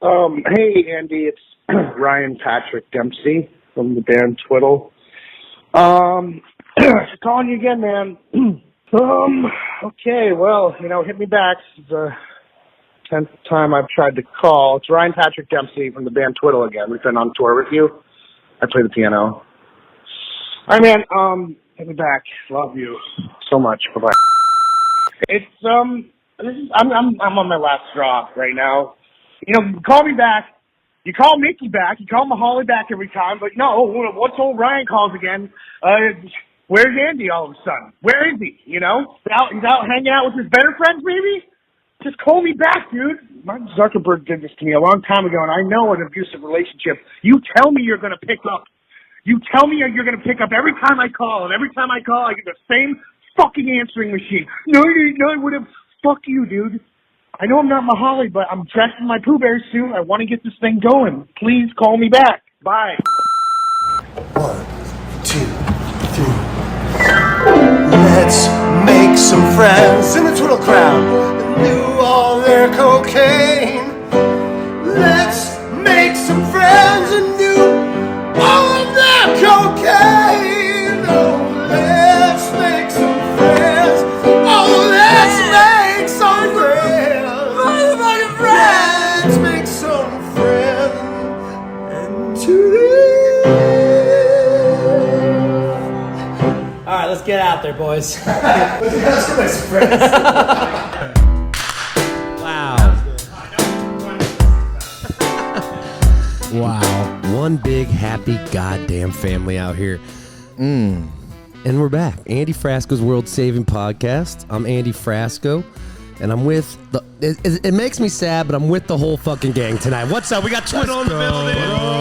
Hey, Andy, it's Ryan Patrick Dempsey from the band Twiddle. Calling you again, man. Okay, well, hit me back. It's the 10th time I've tried to call. It's Ryan Patrick Dempsey from the band Twiddle again. We've been on tour with you. I play the piano. All right, man, hit me back. Love you so much. Bye-bye. It's, I'm on my last straw right now. Call me back. You call Mickey back. You call Mahaly back every time. But no, once old Ryan calls again, where's Andy all of a sudden? Where is he? He's out hanging out with his better friends, maybe? Just call me back, dude. Mark Zuckerberg did this to me a long time ago, and I know an abusive relationship. You tell me you're going to pick up. You tell me you're going to pick up every time I call, and every time I call, I get the same fucking answering machine. No, I would have. Fuck you, dude. I know I'm not Mahaly, but I'm dressed in my Pooh Bear suit. I want to get this thing going. Please call me back. Bye. 1, 2, 3. Let's make some friends in the Twiddle crowd and do all their cocaine. Let's make some friends and do all of their cocaine. Oh, let's make some friends. Oh, let's make some friends. Motherfucking friends. Let's make some friends. And today. All right, let's get out there, boys. Let's make some friends. Wow. One big happy goddamn family out here. And we're back. Andy Frasco's World Saving Podcast. I'm Andy Frasco, and I'm with the... It makes me sad, but I'm with the whole fucking gang tonight. What's up? We got Twiddle in the building.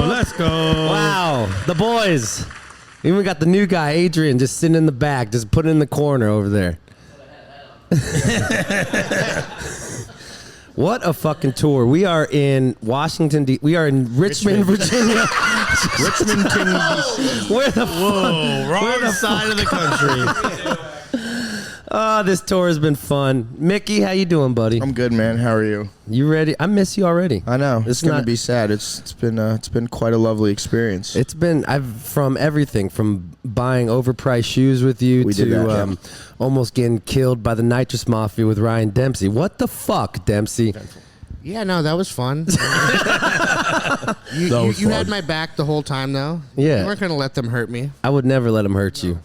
Let's go. Wow. The boys. Even we got the new guy, Adrian, just sitting in the back, just put in the corner over there. What a fucking tour. We are in Washington, we are in Richmond, Virginia. Richmond, D.C. Where the Whoa, fuck? wrong side of the country. This tour has been fun. Mickey, how you doing, buddy? I'm good, man. How are you? You ready? I miss you already. I know. It's gonna be sad. It's been quite a lovely experience. It's been from everything from buying overpriced shoes with you to almost getting killed by the Nitrous Mafia with Ryan Dempsey. What the fuck, Dempsey? Yeah, no, that was fun. You had my back the whole time, though. Yeah. You weren't going to let them hurt me. I would never let him hurt you.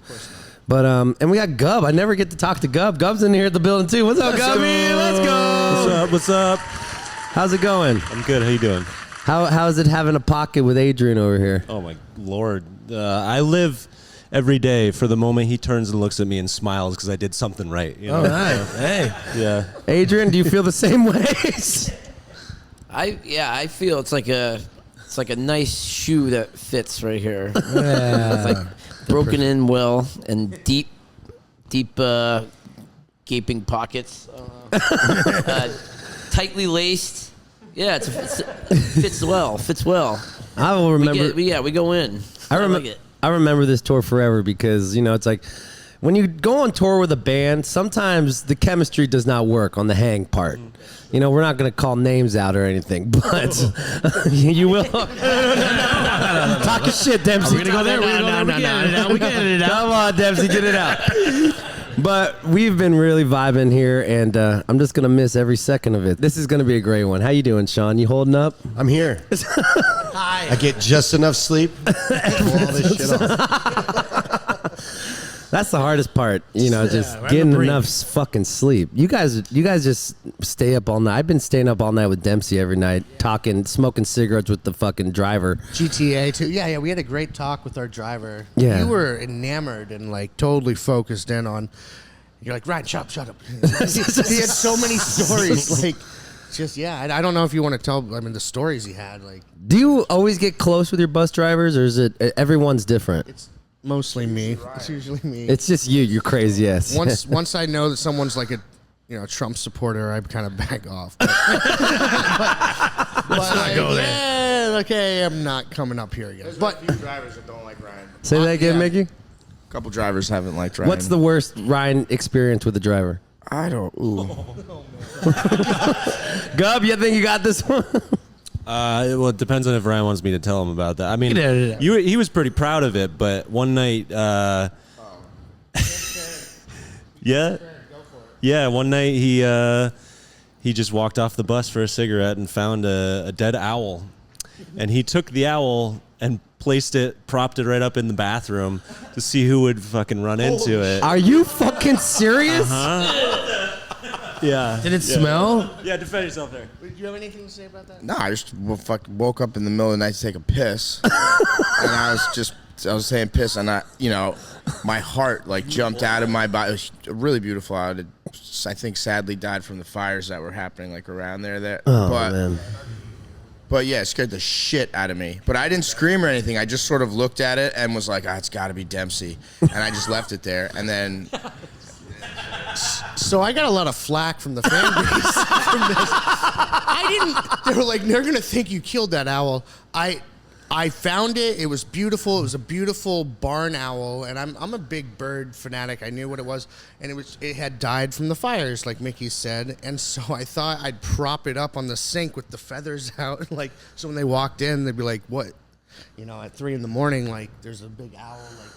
But, and we got Gub. I never get to talk to Gub. Gub's in here at the building, too. What's up, Gubby? Let's go. What's up? How's it going? I'm good. How you doing? How's it having a pocket with Adrian over here? Oh, my Lord. I live every day for the moment he turns and looks at me and smiles because I did something right. You know? Oh, nice. Hey. Yeah. Adrian, do you feel the same ways? I feel it's like a nice shoe that fits right here. Yeah. It's like broken in well and deep gaping pockets, tightly laced. Yeah, it fits well. I will remember. We go in. I remember this tour forever because it's like when you go on tour with a band, sometimes the chemistry does not work on the hang part. We're not going to call names out or anything, but you will. Talk your shit, Dempsey. We're going to go there. We get it out. Come on, Dempsey, get it out. But we've been really vibing here, and I'm just going to miss every second of it. This is going to be a great one. How you doing, Sean? You holding up? I'm here. Hi. I get just enough sleep. Pull all this shit off. That's the hardest part, just getting enough fucking sleep. You guys just stay up all night. I've been staying up all night with Dempsey every night, smoking cigarettes with the fucking driver. GTA too. Yeah. We had a great talk with our driver. Yeah. You were enamored and like totally focused in on. You're like, Ryan, shut up. He had so many stories. Like, just I don't know if you want to tell. The stories he had. Like, do you always get close with your bus drivers, or is it everyone's different? It's mostly me. It's usually me. It's just you. You're crazy ass. Once I know that someone's like a Trump supporter, I kind of back off. But Let's not go there. Yeah, okay, I'm not coming up here again. There's But a few drivers that don't like Ryan. Say that again, Mickey. A couple drivers haven't liked Ryan. What's the worst Ryan experience with a driver? I don't. Ooh. Gub, you think you got this one? Well, it depends on if Ryan wants me to tell him about that. I mean, he was pretty proud of it, but one night, one night he just walked off the bus for a cigarette and found a dead owl, and he took the owl and propped it right up in the bathroom to see who would fucking run into it. Are you fucking serious? Yeah. Did it smell? Yeah, defend yourself there. Do you have anything to say about that? No, I just woke up in the middle of the night to take a piss, and I was saying piss, and my heart like jumped out of my body. It was really beautiful out. I think sadly died from the fires that were happening like around there. Man. But yeah, it scared the shit out of me. But I didn't scream or anything. I just sort of looked at it and was like, it's got to be Dempsey, and I just left it there, and then. So I got a lot of flack from the fan base from this. They were like, they're gonna think you killed that owl. I found it. It was beautiful. It was a beautiful barn owl, and I'm a big bird fanatic. I knew what it was, and it had died from the fires, like Mickey said. And so I thought I'd prop it up on the sink with the feathers out, like so when they walked in, they'd be like, "What?" At 3 a.m, like there's a big owl, like.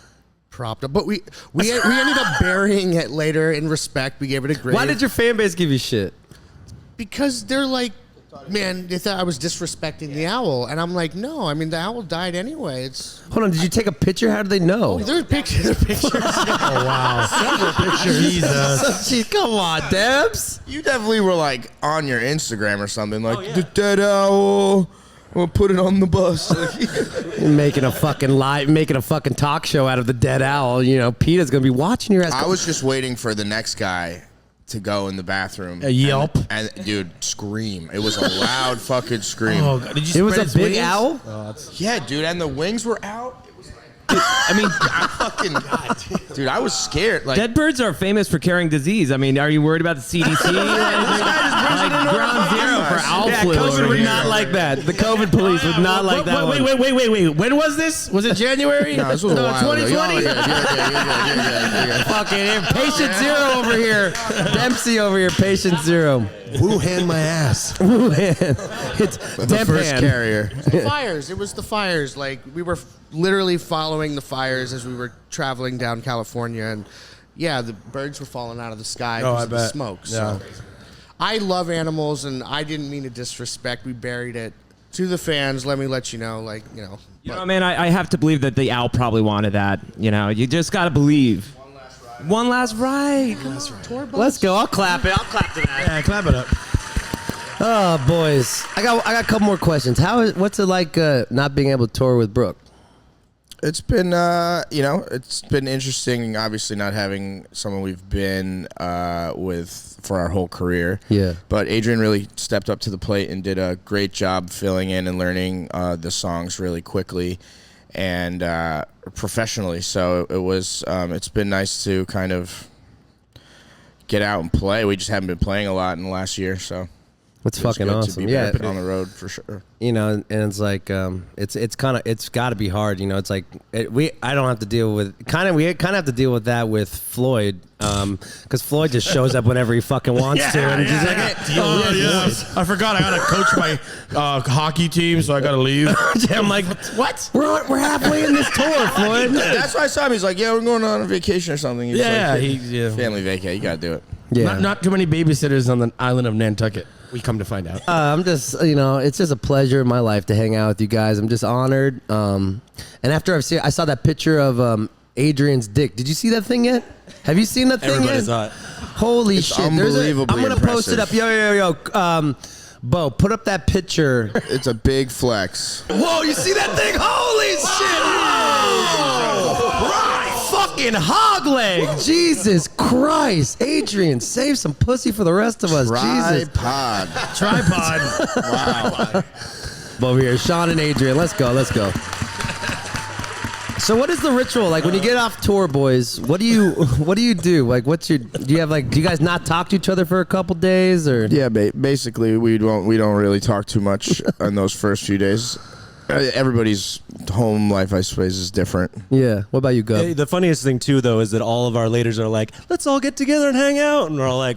Propped up, but we ended up burying it later in respect. We gave it a grave. Why did your fan base give you shit? Because they're like, man, they thought I was disrespecting the owl, and I'm like, no, I mean the owl died anyway. Hold on, did you take a picture? How did they know? There are pictures. Oh wow, several pictures. Jesus, Come on, Debs. You definitely were like on your Instagram or something, like the dead owl. We'll put it on the bus. making a fucking talk show out of the dead owl. PETA's gonna be watching your ass. I was just waiting for the next guy to go in the bathroom. A yelp? And dude, scream. It was a loud fucking scream. Oh, God. Did you It was spread a his big wings? owl? Yeah, dude, and the wings were out. It was like, I mean, dude, I was scared. Like, dead birds are famous for carrying disease. I mean, are you worried about the CDC? Like ground zero for owl flu. COVID over would here. not like that. The COVID police would not like that one. Wait. When was this? Was it January? no, this was a while ago. 2020? Yeah. Fucking patient zero over here. Dempsey over here, patient zero. Wuhan my ass. It's The first carrier. The fires. It was the fires. Like we were literally following the fires as we were traveling down California, and yeah, the birds were falling out of the sky because of the smoke. So I love animals, and I didn't mean to disrespect. We buried it. To the fans, let me let you know, You know, man, I have to believe that the owl probably wanted that. You just gotta believe. One last ride. Let's go. I'll clap it. I'll clap to that. Yeah, clap it up. Oh, boys. I got a couple more questions. What's it like not being able to tour with Brooke? It's been, it's been interesting. Obviously, not having someone we've been with for our whole career. Yeah. But Adrian really stepped up to the plate and did a great job filling in and learning the songs really quickly and professionally. So it was. It's been nice to kind of get out and play. We just haven't been playing a lot in the last year, so. It's fucking awesome. To be on the road for sure. And it's like it's got to be hard. It's like I don't have to deal with we kind of have to deal with that with Floyd because Floyd just shows up whenever he fucking wants to, and he's like, I forgot I gotta coach my hockey team, so I gotta leave. I'm like, what? We're halfway in this tour, Floyd. That's why I saw him. He's like, we're going on a vacation or something. He's family vacay. You gotta do it. Yeah. Not too many babysitters on the island of Nantucket. We come to find out. I'm just, it's just a pleasure in my life to hang out with you guys. I'm just honored. And after I saw that picture of Adrian's dick. Did you see that thing yet? Have you seen that thing Everybody yet? saw it. Holy shit! Unbelievably I'm gonna post it up. Yo. Bo, put up that picture. It's a big flex. Whoa! You see that thing? Holy shit! Fucking hog leg! Jesus Christ, Adrian, save some pussy for the rest of us. Jesus. Tripod. Wow. Over here, Sean and Adrian. Let's go. So what is the ritual like when you get off tour, boys? What do you do? Like, do you guys not talk to each other for a couple days or? Yeah, basically we don't really talk too much on those first few days. Everybody's home life, I suppose, is different. Yeah. What about you, Gub? Hey, the funniest thing too, though, is that all of our laters are like, "Let's all get together and hang out," and we're all like,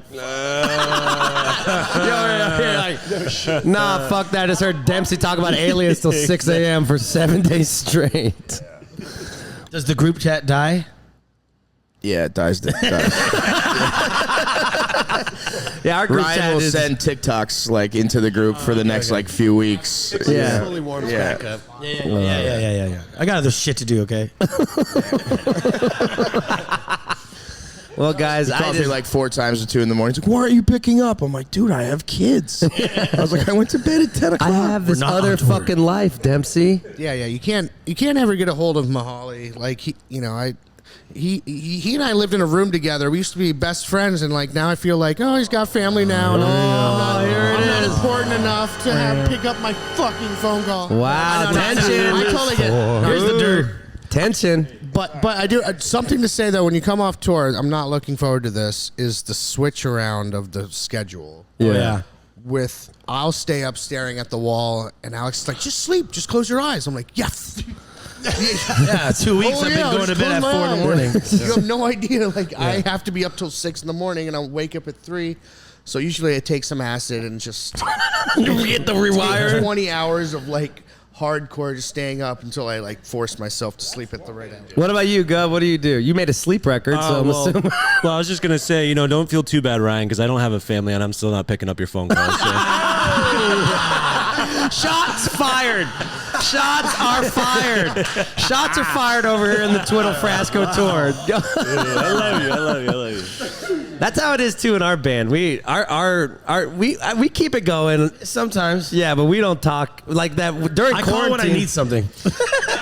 Nah, fuck that. I just heard Dempsey talk about aliens till 6 a.m. for 7 days straight. Does the group chat die? Yeah, it dies. Yeah, our group Ryan chat will is... send TikToks like into the group for the next like few weeks. Yeah. Slowly warms back up. Yeah. I got other shit to do, okay? Well, guys, He called me like 4 times at 2 in the morning. He's like, "Why aren't you picking up?" I'm like, "Dude, I have kids." I was like, "I went to bed at 10 o'clock." I have this other fucking life, Dempsey. Yeah. You can't ever get a hold of Mahali. Like he and I lived in a room together. We used to be best friends, and like now I feel like, oh, he's got family now. And I'm not important enough to pick up my fucking phone call. Wow, tension. I totally get. Here's the dirt. Tension. But I do something to say though. When you come off tour, I'm not looking forward to this. Is the switch around of the schedule? Yeah. With I'll stay up staring at the wall, and Alex is like, just sleep, just close your eyes. I'm like, yes. Yeah, 2 weeks I've been going to bed at 4 in the morning. You have no idea. Like I have to be up till 6 in the morning, and I'll wake up at 3. So usually I take some acid and just get the rewire. 20 hours of like hardcore just staying up until I like force myself to sleep at the right end. What about you, Gov? What do you do? You made a sleep record, so I'm assuming. Well, I was just gonna say, don't feel too bad, Ryan, because I don't have a family and I'm still not picking up your phone calls. So. Shots fired. Shots are fired. Shots are fired over here in the Twiddle Frasco tour. I love you. That's how it is too in our band. We keep it going Sometimes. Yeah, but we don't talk like that during I quarantine. call when I need something.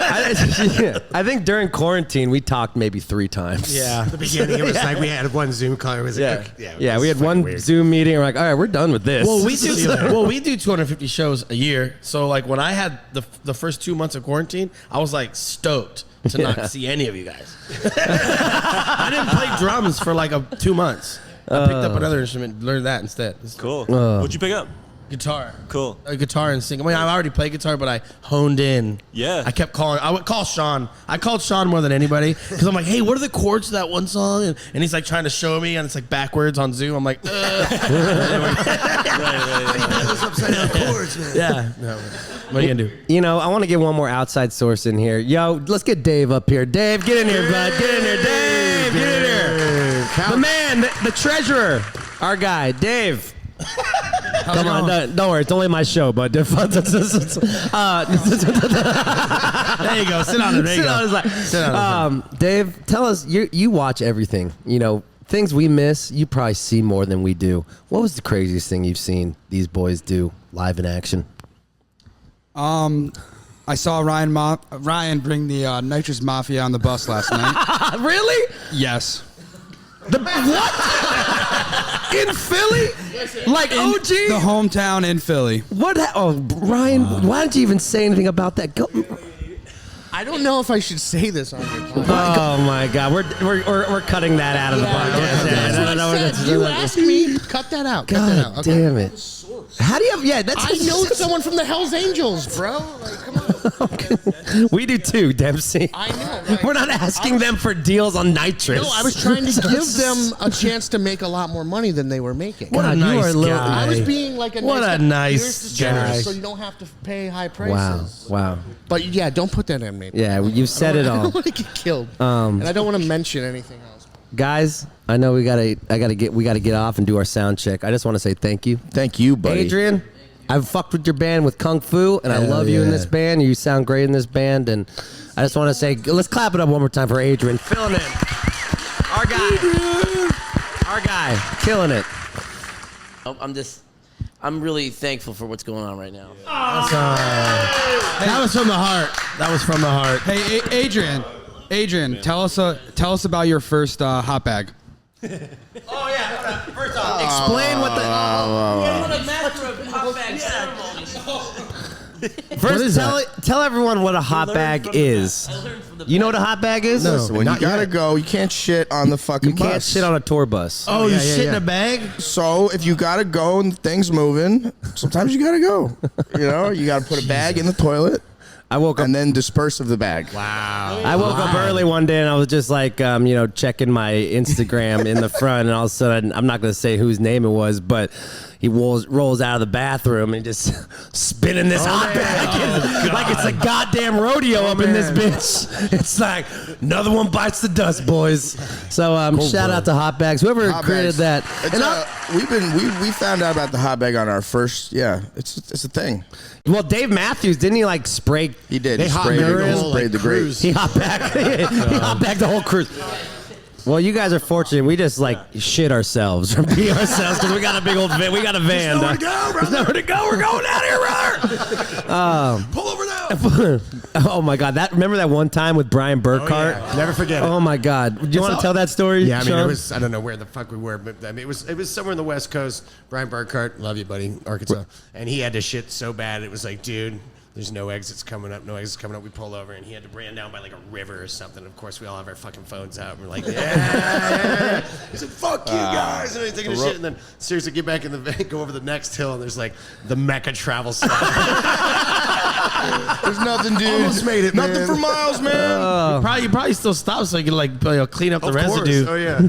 I think during quarantine we talked maybe 3 times. Yeah. At the beginning, it was like we had one Zoom call. It was like, we had one Zoom meeting. We're like, all right, we're done with this. Well, we do 250 shows a year. So like when I had the first 2 months of quarantine, I was like stoked to not see any of you guys. I didn't play drums for like 2 months. I picked up another instrument, learned that instead. Cool. What'd you pick up? Guitar. Cool. A guitar and sing. I mean, I already played guitar, but I honed in. Yeah. I kept calling. I would call Sean. I called Sean more than anybody because I'm like, hey, what are the chords to that one song? And he's like trying to show me, and it's like backwards on Zoom. I'm like, upside down chords, man. yeah. No, what are you gonna do? I want to get one more outside source in here. Yo, let's get Dave up here. Dave, get in here, bud. Get in here, Dave. Get in here. The man, the treasurer, our guy, Dave. Come on, don't worry. It's only my show, but there you go. Sit on it. Sit on it. Dave, tell us. You watch everything. Things we miss. You probably see more than we do. What was the craziest thing you've seen these boys do live in action? I saw Ryan bring the Nitrous Mafia on the bus last night. Really? Yes. What? In Philly? Like OG? The hometown in Philly. What? Ryan, why didn't you even say anything about that? I don't know if I should say this on your podcast. Oh my God, we're cutting that out of the podcast. You asked me. Cut that out. God Okay. damn it. How do you have? Yeah, that's. I know someone from the Hell's Angels, bro. Like, come on. We do too, Dempsey. I know. Right? We're not asking them for deals on nitrous. No, I was trying to give them a chance to make a lot more money than they were making. What a nice guy. I was being like a what nice a guy. nice guy. So you don't have to pay high prices. Wow. But yeah, don't put that on me. Yeah, you said it I all. don't want to get killed, and I don't want to mention anything else. Guys, I know we gotta get off and do our sound check. I just want to say thank you. Thank you, buddy. Adrian, I've fucked with your band with Kung Fu, and I love you in this band. You sound great in this band, and I just want to say, let's clap it up one more time for Adrian. Filling in. Our guy. Killing it. I'm really thankful for what's going on right now. That was from the heart. That was from the heart. Hey, Adrian, tell us about your first hot bag. First off, Explain what the. First, tell everyone what a hot bag is. You know what a hot bag is? No. When you gotta go, you can't shit on the fucking bus. You can't shit on a tour bus. Oh, you shit in a bag? So if you gotta go and the thing's moving, sometimes you gotta go. You gotta put a bag in the toilet. I woke up and then disperse of the bag. Wow. I woke up early one day and I was just like, checking my Instagram in the front, and all of a sudden, I'm not going to say whose name it was, but rolls out of the bathroom and just spinning this hot bag like it's a goddamn rodeo up in this bitch. It's like another one bites the dust, boys. So shout out to hot bags, whoever created that. We found out about the hot bag on our first. Yeah, it's a thing. Well, Dave Matthews, didn't he like spray? He did. He sprayed the grapes. He hot bagged the whole cruise. Well, you guys are fortunate. We just like shit ourselves or pee ourselves because we got a big old van. We got a van. There's nowhere to go, brother. There's nowhere to go. We're going out here, brother. Pull over now. Oh my God! Remember that one time with Brian Burkhart? Oh, yeah. Never forget it. Oh my God! Do you want to tell that story? Yeah, I mean, Sean? it was. I don't know where the fuck we were, but I mean, it was somewhere in the West Coast. Brian Burkhart, love you, buddy, Arkansas, and he had to shit so bad it was like, dude. There's no exits coming up. We pull over, and he had to ran down by like a river or something. Of course, we all have our fucking phones out. And we're like, yeah. He said, fuck you guys. And he's taking a shit. And then, seriously, get back in the van, go over the next hill, and there's like the Mecca travel stop. There's nothing, dude. Almost made it, Nothing man. for miles, man. You probably still stop so you can like clean up the residue. Oh, yeah.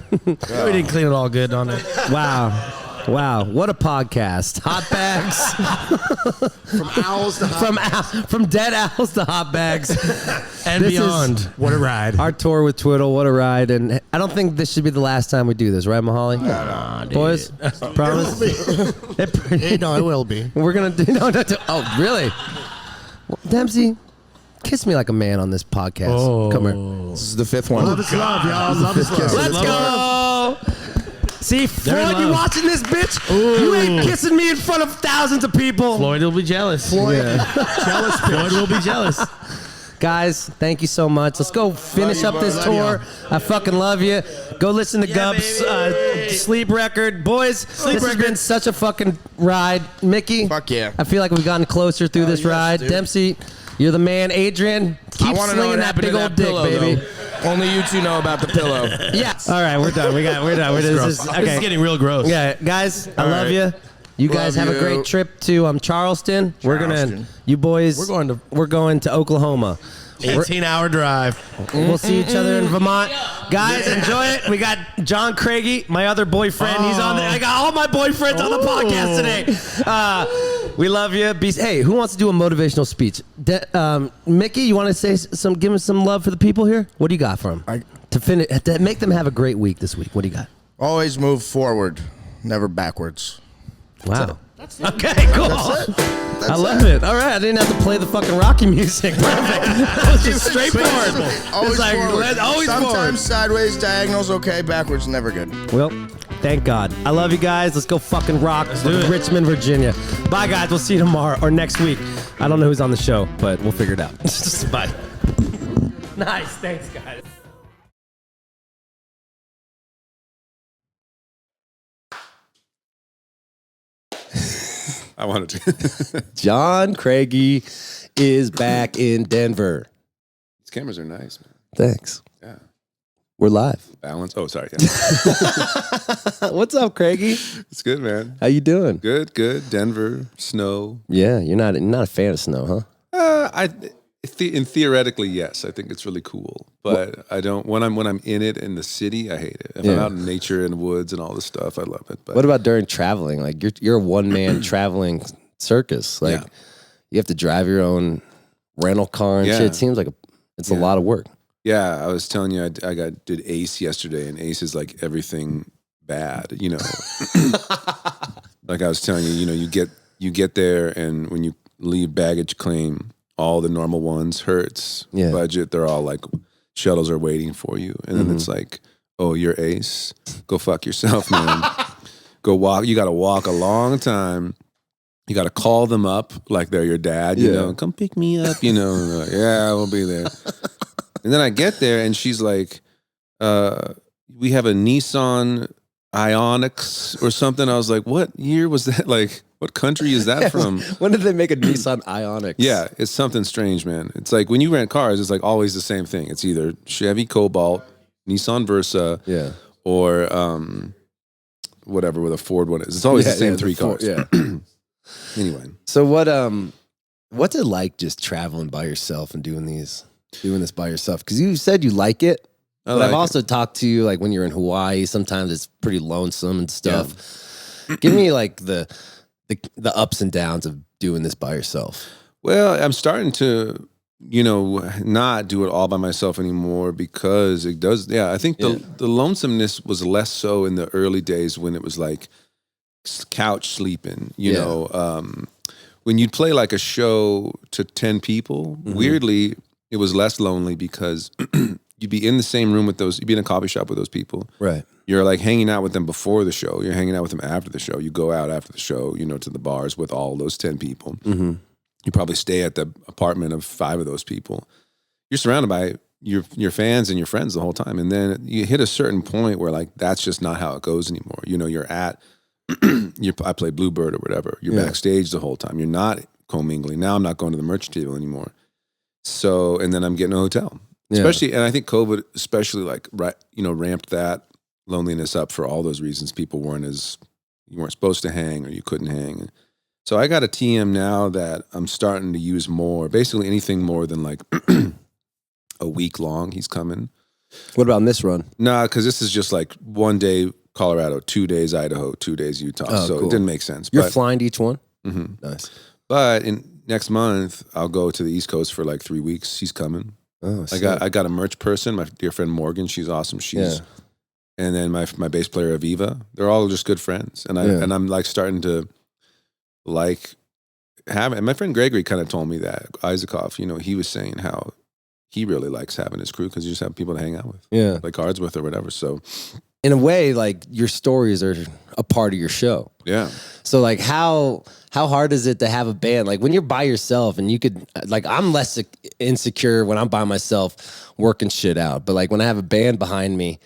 We didn't clean it all good on it. Wow, what a podcast. Hot bags. From owls to hot From dead owls to hot bags. and beyond. What a ride. Our tour with Twiddle, what a ride. And I don't think this should be the last time we do this, right, Mahali? No, boys? Promise? No, it will be. We're going to do... Oh, really? Well, Dempsey, kiss me like a man on this podcast. Come here. This is the fifth one. Love is love, y'all. Love is love. Let's go. See, Floyd, you watching this, bitch? You ain't kissing me in front of thousands of people. Floyd will be jealous. Jealous. Floyd will be jealous. Guys, thank you so much. Let's go finish up this tour. I fucking love you. Go listen to Gup's Sleep record. Boys, this has been such a fucking ride. Mickey, Fuck yeah. I feel like we've gotten closer through this ride. dude. Dempsey, you're the man. Adrian, keep slinging that big old dick, pillow, baby. though. Only you two know about the pillow. Yes. All right, we're done. We're done. This is getting real gross. Yeah, guys, I love you. You guys have a great trip to Charleston. We're gonna, you boys. We're going to Oklahoma. 18-hour drive. We'll see each other in Vermont. Guys, enjoy it. We got John Craigie, my other boyfriend. He's on I got all my boyfriends on the podcast today. We love you. Hey, who wants to do a motivational speech? Mickey, you want to say give us some love for the people here? What do you got for them? To make them have a great week this week. What do you got? Always move forward, never backwards. Wow. Okay, cool. I love it. All right, I didn't have to play the fucking Rocky music. Perfect. That was just straightforward. Always forward. Always Sometimes forward. sideways, diagonals, okay. Backwards, never good. Well, thank God. I love you guys. Let's go fucking rock Richmond, Virginia. Bye, guys. We'll see you tomorrow or next week. I don't know who's on the show, but we'll figure it out. Bye. Nice. Thanks, guys. I wanted to. John Craigie is back in Denver. These cameras are nice, man. Thanks. Yeah. We're live. Balance. Oh, sorry. Yeah. What's up, Craigie? It's good, man. How you doing? Good. Denver, snow. Yeah, you're not a fan of snow, huh? Theoretically, yes. I think it's really cool, but I don't. When I'm in it in the city, I hate it. If I'm out in nature and woods and all this stuff, I love it. But what about during traveling? Like you're a one man traveling circus. Like you have to drive your own rental car and shit. It seems like it's a lot of work. Yeah, I was telling you, I did Ace yesterday, and Ace is like everything bad, you know. Like I was telling you, you get there, and when you leave baggage claim, all the normal ones, Hertz, budget, they're all like shuttles are waiting for you, and then it's like, oh, you're Ace, go fuck yourself, man. Go walk. You got to walk a long time. You got to call them up like they're your dad, you know, come pick me up, you know. And they're like, yeah, we'll be there. And then I get there, and she's like, we have a Nissan Ionix or something. I was like, what year was that? Like, what country is that from? When did they make a Nissan Ionix? Yeah, it's something strange, man. It's like when you rent cars, it's like always the same thing. It's either Chevy Cobalt, Nissan Versa, or whatever with a Ford one is. It's always the same three cars. Yeah. Anyway. So what's it like just traveling by yourself and doing this by yourself? Because you said you like it. But I've also talked to you like when you're in Hawaii, sometimes it's pretty lonesome and stuff. Give me like the ups and downs of doing this by yourself. Well, I'm starting to, not do it all by myself anymore because it does. Yeah, I think the lonesomeness was less so in the early days when it was like couch sleeping, you know. When you'd play like a show to 10 people, weirdly, it was less lonely because you'd be in the same room with you'd be in a coffee shop with those people. Right. You're like hanging out with them before the show. You're hanging out with them after the show. You go out after the show, to the bars with all those 10 people. Mm-hmm. You probably stay at the apartment of 5 of those people. You're surrounded by your fans and your friends the whole time. And then you hit a certain point where like, that's just not how it goes anymore. You're at, I play Bluebird or whatever. You're backstage the whole time. You're not commingling. Now I'm not going to the merch table anymore. So, and then I'm getting a hotel. Especially, and I think COVID especially ramped that loneliness up for all those reasons. People you weren't supposed to hang or you couldn't hang. So I got a TM now that I'm starting to use more. Basically anything more than like a week long, he's coming. What about in this run? Nah, because this is just like 1 day Colorado, 2 days Idaho, 2 days Utah. So cool. It didn't make sense. You're flying to each one? Mm-hmm. Nice. But next month, I'll go to the East Coast for like 3 weeks. He's coming. Oh, I got a merch person, my dear friend Morgan. She's awesome. And then my bass player Aviva. They're all just good friends. And I'm like starting to like have it. And my friend Gregory kind of told me that Isaacoff, he was saying how he really likes having his crew because you just have people to hang out with, like cards with or whatever. So in a way, like your stories are a part of your show. Yeah. So like how hard is it to have a band? Like when you're by yourself and you could, like I'm less insecure when I'm by myself working shit out. But like when I have a band behind me,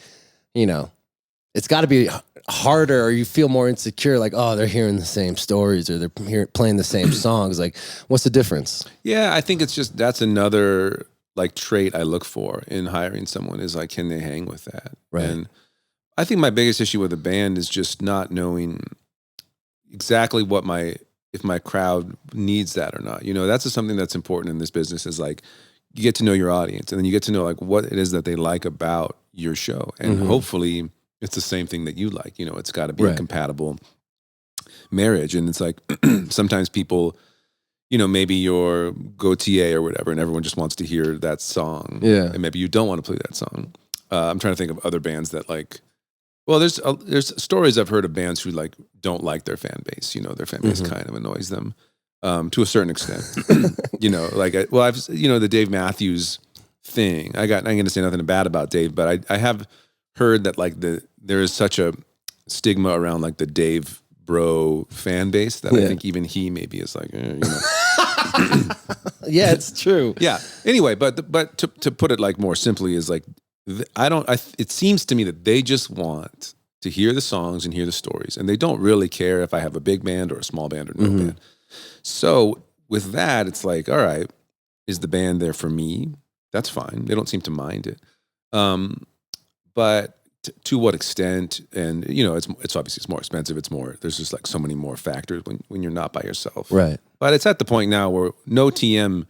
it's got to be harder, or you feel more insecure. Like, oh, they're hearing the same stories or they're playing the same songs. Like, what's the difference? Yeah, I think it's just, that's another like trait I look for in hiring someone is like, can they hang with that? Right. And I think my biggest issue with a band is just not knowing exactly if my crowd needs that or not. That's just something that's important in this business is like, you get to know your audience and then you get to know like what it is that they like about your show. And hopefully it's the same thing that you like, it's gotta be a compatible marriage. And it's like, sometimes people, maybe you're Gautier or whatever, and everyone just wants to hear that song. Yeah. And maybe you don't want to play that song. I'm trying to think of other bands that like, well, there's stories I've heard of bands who like don't like their fan base. Their fan base kind of annoys them to a certain extent. I've the Dave Matthews thing. I'm going to say nothing bad about Dave, but I have heard that like there is such a stigma around like the Dave bro fan base that I think even he maybe is like, Yeah, it's true. Yeah. Anyway, but to put it like more simply is like, it seems to me that they just want to hear the songs and hear the stories. And they don't really care if I have a big band or a small band or no band. So with that, it's like, all right, is the band there for me? That's fine. They don't seem to mind it. But to what extent? And it's obviously it's more expensive. There's just like so many more factors when you're not by yourself. Right. But it's at the point now where no TM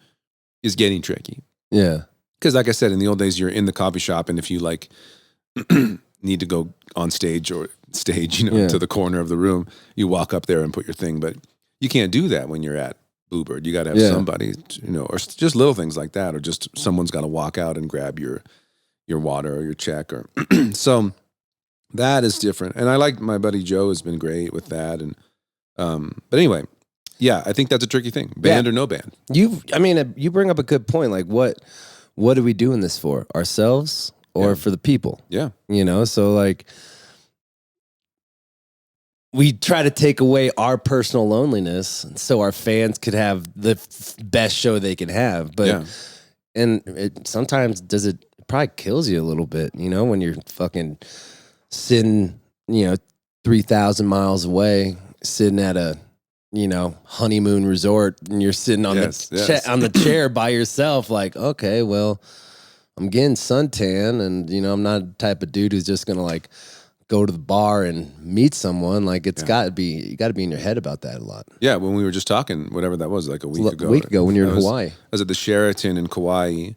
is getting tricky. Yeah. Because like I said, in the old days, you're in the coffee shop, and if you like need to go on stage to the corner of the room, you walk up there and put your thing. But you can't do that when you're at Bluebird. You got to have somebody, or just little things like that, or just someone's got to walk out and grab your water or your check, or so that is different. And I like my buddy Joe has been great with that. And but anyway, yeah, I think that's a tricky thing, band or no band. You bring up a good point. Like what are we doing this for? Ourselves or for the people? Yeah. So like we try to take away our personal loneliness so our fans could have the best show they can have. But and it sometimes it probably kills you a little bit, when you're fucking sitting, 3,000 miles away, sitting at a honeymoon resort, and you're sitting on on the chair by yourself, like, okay, well, I'm getting suntan, and I'm not the type of dude who's just gonna like go to the bar and meet someone. Like you got to be in your head about that a lot. Yeah, when we were just talking, whatever that was, like a week ago. A week ago when you were in Hawaii. I was at the Sheraton in Kauai.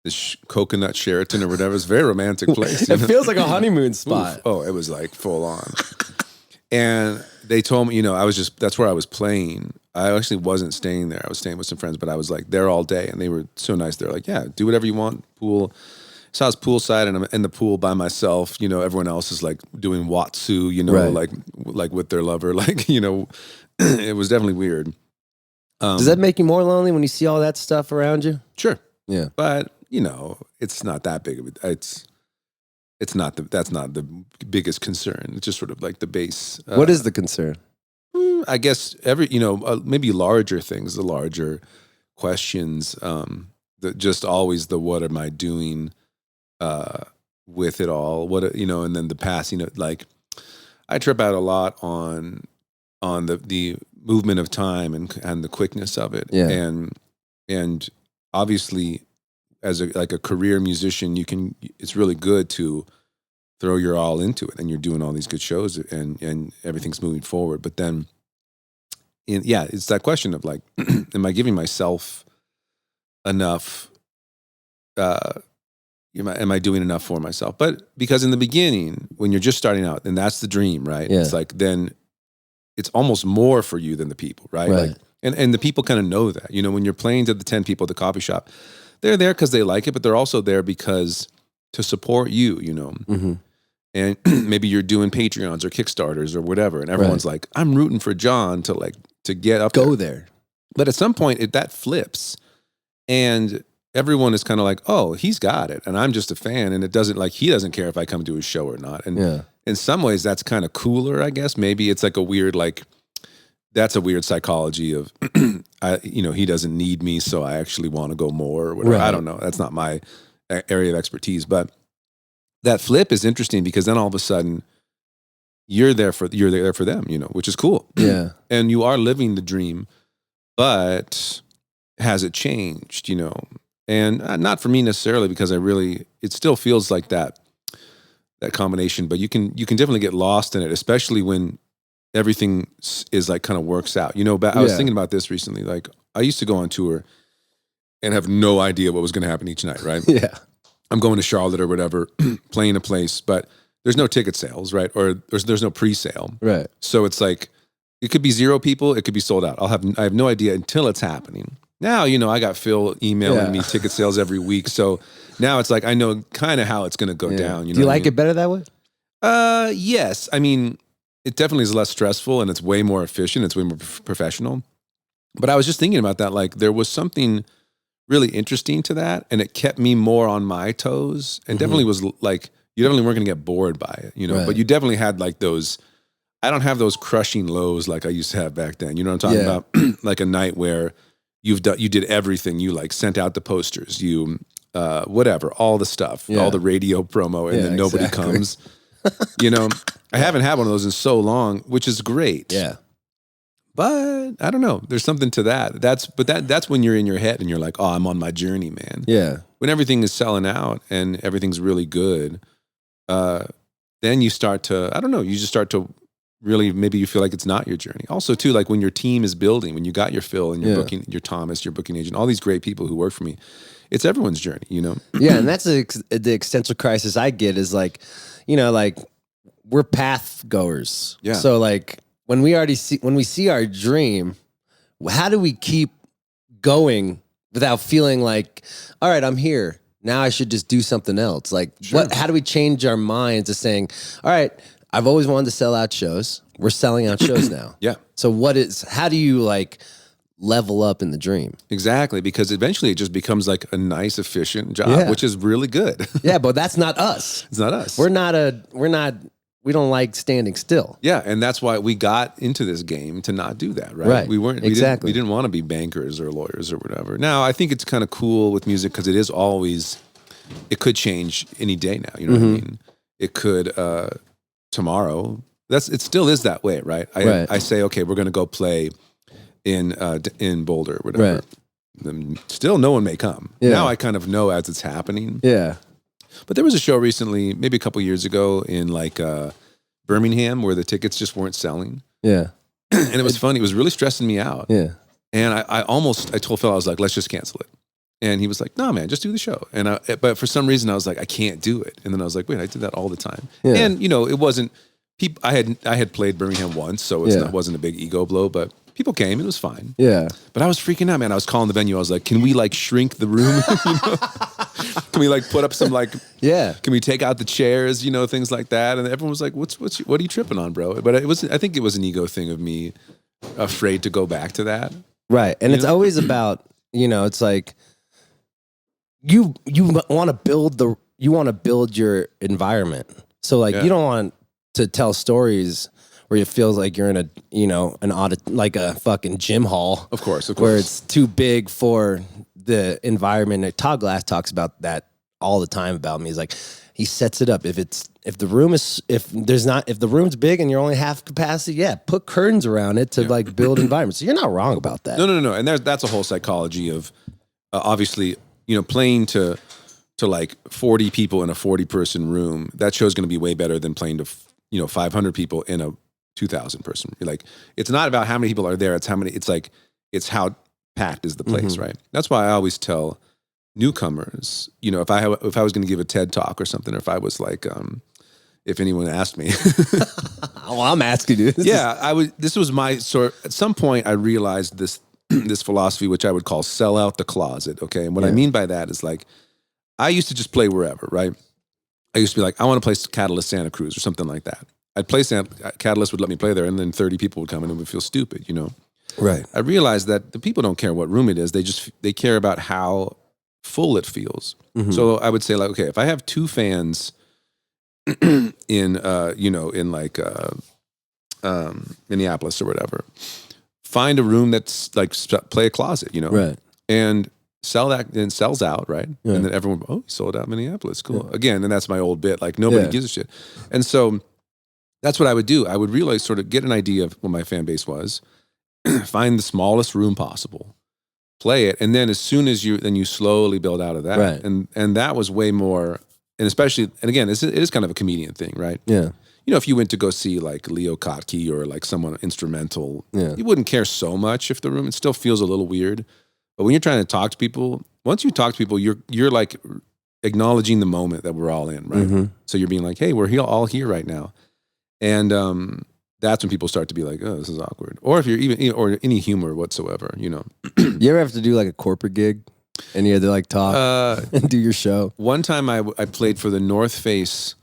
This coconut Sheraton or whatever. It's a very romantic place. It feels like a honeymoon spot. Oh, it was like full on. And they told me, that's where I was playing. I actually wasn't staying there. I was staying with some friends, but I was like there all day, and they were so nice. They're like, yeah, do whatever you want. Pool. So I was poolside, and I'm in the pool by myself. Everyone else is like doing Watsu, Right. like with their lover. It was definitely weird. Does that make you more lonely when you see all that stuff around you? Sure. Yeah. But, it's not that big of it. That's not the biggest concern. It's just sort of like the base. What is the concern? I guess maybe larger things, the larger questions, just always the what am I doing with it all? And then the past, like I trip out a lot on the movement of time and the quickness of it. Yeah. And obviously as a career musician, it's really good to throw your all into it, and you're doing all these good shows and everything's moving forward. But then it's that question of like, am I giving myself enough? Am I doing enough for myself? But because in the beginning, when you're just starting out, and that's the dream, right? Yeah. It's like, then it's almost more for you than the people, right? Right. Like, and the people kind of know that, when you're playing to the 10 people at the coffee shop, they're there because they like it, but they're also there because to support you, Mm-hmm. and maybe you're doing Patreons or Kickstarters or whatever. And everyone's like, I'm rooting for John to get up there. But at some point that flips, and everyone is kind of like, oh, he's got it. And I'm just a fan. And he doesn't care if I come to his show or not. And in some ways that's kind of cooler, I guess. Maybe it's like a weird, that's a weird psychology of, he doesn't need me, so I actually want to go more or whatever. Right. I don't know. That's not my area of expertise. But that flip is interesting because then all of a sudden you're there for them, which is cool. Yeah. And you are living the dream, but has it changed, And not for me necessarily, because it still feels like that combination, but you can definitely get lost in it, especially when everything is like kind of works out. I was thinking about this recently. Like I used to go on tour and have no idea what was going to happen each night, right? Yeah. I'm going to Charlotte or whatever, playing a place, but there's no ticket sales, right? Or there's no pre-sale. Right. So it's like, it could be 0 people, it could be sold out. I have no idea until it's happening. Now, I got Phil emailing me ticket sales every week. So now it's like, I know kind of how it's going to go down. Do you like it better that way? Yes. I mean, it definitely is less stressful and it's way more efficient. It's way more professional. But I was just thinking about that. Like there was something really interesting to that, and it kept me more on my toes, and definitely was like, you definitely weren't going to get bored by it, Right. but you definitely had like those, I don't have those crushing lows like I used to have back then. You know what I'm talking about? Like a night where you did everything. You like sent out the posters, you, whatever, all the stuff, all the radio promo, and then nobody comes, I haven't had one of those in so long, which is great. Yeah. But I don't know. There's something to that. That's when you're in your head and you're like, oh, I'm on my journey, man. Yeah. When everything is selling out and everything's really good, then you start to, I don't know, you just start to really, maybe you feel like it's not your journey. Also, too, like when your team is building, when you got your Phil and your booking, your Thomas, your booking agent, all these great people who work for me, it's everyone's journey, Yeah, and that's the existential crisis I get is like, like we're path goers. Yeah. So like when we see our dream, how do we keep going without feeling like, all right, I'm here. Now I should just do something else. Like how do we change our minds to saying, all right, I've always wanted to sell out shows. We're selling out shows now. Yeah. So how do you like level up in the dream? Exactly. Because eventually it just becomes like a nice, efficient job, which is really good. Yeah, but that's not us. It's not us. We don't like standing still. Yeah, and that's why we got into this game to not do that, right? Right. We weren't Exactly. We didn't want to be bankers or lawyers or whatever. Now, I think it's kind of cool with music because it could change any day now. You know what I mean? It could tomorrow. It still is that way, right? I say, okay, we're going to go play in Boulder, or whatever. Right. Then still, no one may come. Yeah. Now I kind of know as it's happening. Yeah. But there was a show recently, maybe a couple years ago, in like Birmingham, where the tickets just weren't selling. Yeah. And it was funny. It was really stressing me out. Yeah. And I told Phil, I was like, let's just cancel it. And he was like, no, man, just do the show. But for some reason I was like, I can't do it. And then I was like, wait, I did that all the time. Yeah. And, it wasn't, I had played Birmingham once, so it wasn't a big ego blow, but people came. It was fine. Yeah. But I was freaking out, man. I was calling the venue. I was like, can we like shrink the room? Can we like put up some like, can we take out the chairs, things like that? And everyone was like, what are you tripping on, bro? But I think it was an ego thing of me afraid to go back to that. Right. And it's always about, it's like you want to build your environment. So like you don't want to tell stories where it feels like you're in like a fucking gym hall. Of course. Where it's too big for the environment. Todd Glass talks about that all the time about me. He's like, he sets it up. If the room's big and you're only half capacity, put curtains around it to like build environment. So you're not wrong about that. No. And that's a whole psychology of obviously, playing to like 40 people in a 40-person room. That show's going to be way better than playing to 500 people in a 2,000 person. Like, it's not about how many people are there. It's how packed is the place, right? That's why I always tell newcomers, if I was going to give a TED talk or something, or if I was like, if anyone asked me, well, I'm asking you. This was my sort. At some point, I realized this philosophy, which I would call sell out the closet. Okay, and what I mean by that is like, I used to just play wherever, right? I used to be like, I want to play Catalyst Santa Cruz or something like that. I'd play Catalyst would let me play there, and then 30 people would come in and would feel stupid, Right. I realized that the people don't care what room it is. They care about how full it feels. Mm-hmm. So I would say like, okay, if I have 2 fans in like Minneapolis or whatever, find a room that's like play a closet, right, and sell that, and sells out, right, and then everyone, he sold out Minneapolis, cool. Again, and that's my old bit, like nobody gives a shit, and so that's what I would do. I would really sort of get an idea of what my fan base was, find the smallest room possible, play it, and then as soon as you slowly build out of that, right. and that was way more, and especially, and again, it is kind of a comedian thing, right? Yeah. If you went to go see like Leo Kottke or like someone instrumental, you wouldn't care so much if the room, it still feels a little weird. But when you're trying to talk to people, once you talk to people, you're like acknowledging the moment that we're all in, right? Mm-hmm. So you're being like, hey, we're all here right now. And that's when people start to be like, oh, this is awkward. Or if you're or any humor whatsoever, You ever have to do like a corporate gig and you had to like talk and do your show? One time I played for the North Face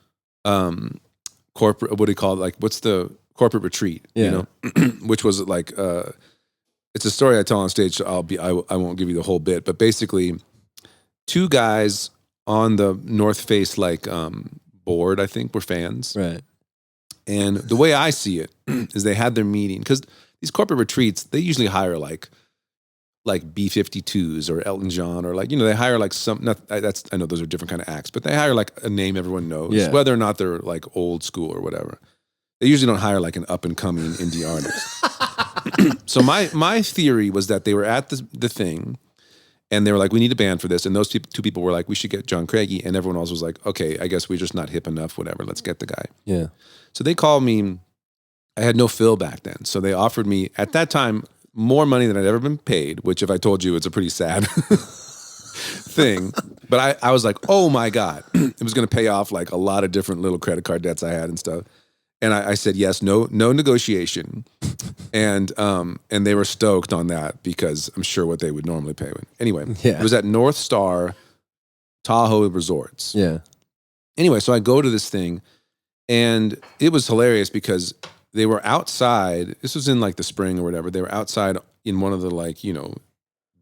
corporate, what do you call it? Like, what's the corporate retreat? Which was like, it's a story I tell on stage. So I won't give you the whole bit, but basically, 2 guys on the North Face like board, I think, were fans, right? And the way I see it is they had their meeting, because these corporate retreats, they usually hire like B-52s or Elton John, or like, they hire like I know those are different kind of acts, but they hire like a name everyone knows, whether or not they're like old school or whatever. They usually don't hire like an up and coming indie artist. So my theory was that they were at the thing, and they were like, we need a band for this. And those 2 people were like, we should get John Craigie. And everyone else was like, okay, I guess we're just not hip enough, whatever. Let's get the guy. Yeah. So they called me. I had no fill back then. So they offered me, at that time, more money than I'd ever been paid, which if I told you, it's a pretty sad thing. But I was like, oh my God. It was going to pay off like a lot of different little credit card debts I had and stuff. And I said, yes, no negotiation. And they were stoked on that, because I'm sure what they would normally pay. Anyway, It was at North Star Tahoe Resorts. Yeah. Anyway, so I go to this thing, and it was hilarious because they were outside. This was in like the spring or whatever. They were outside in one of the like,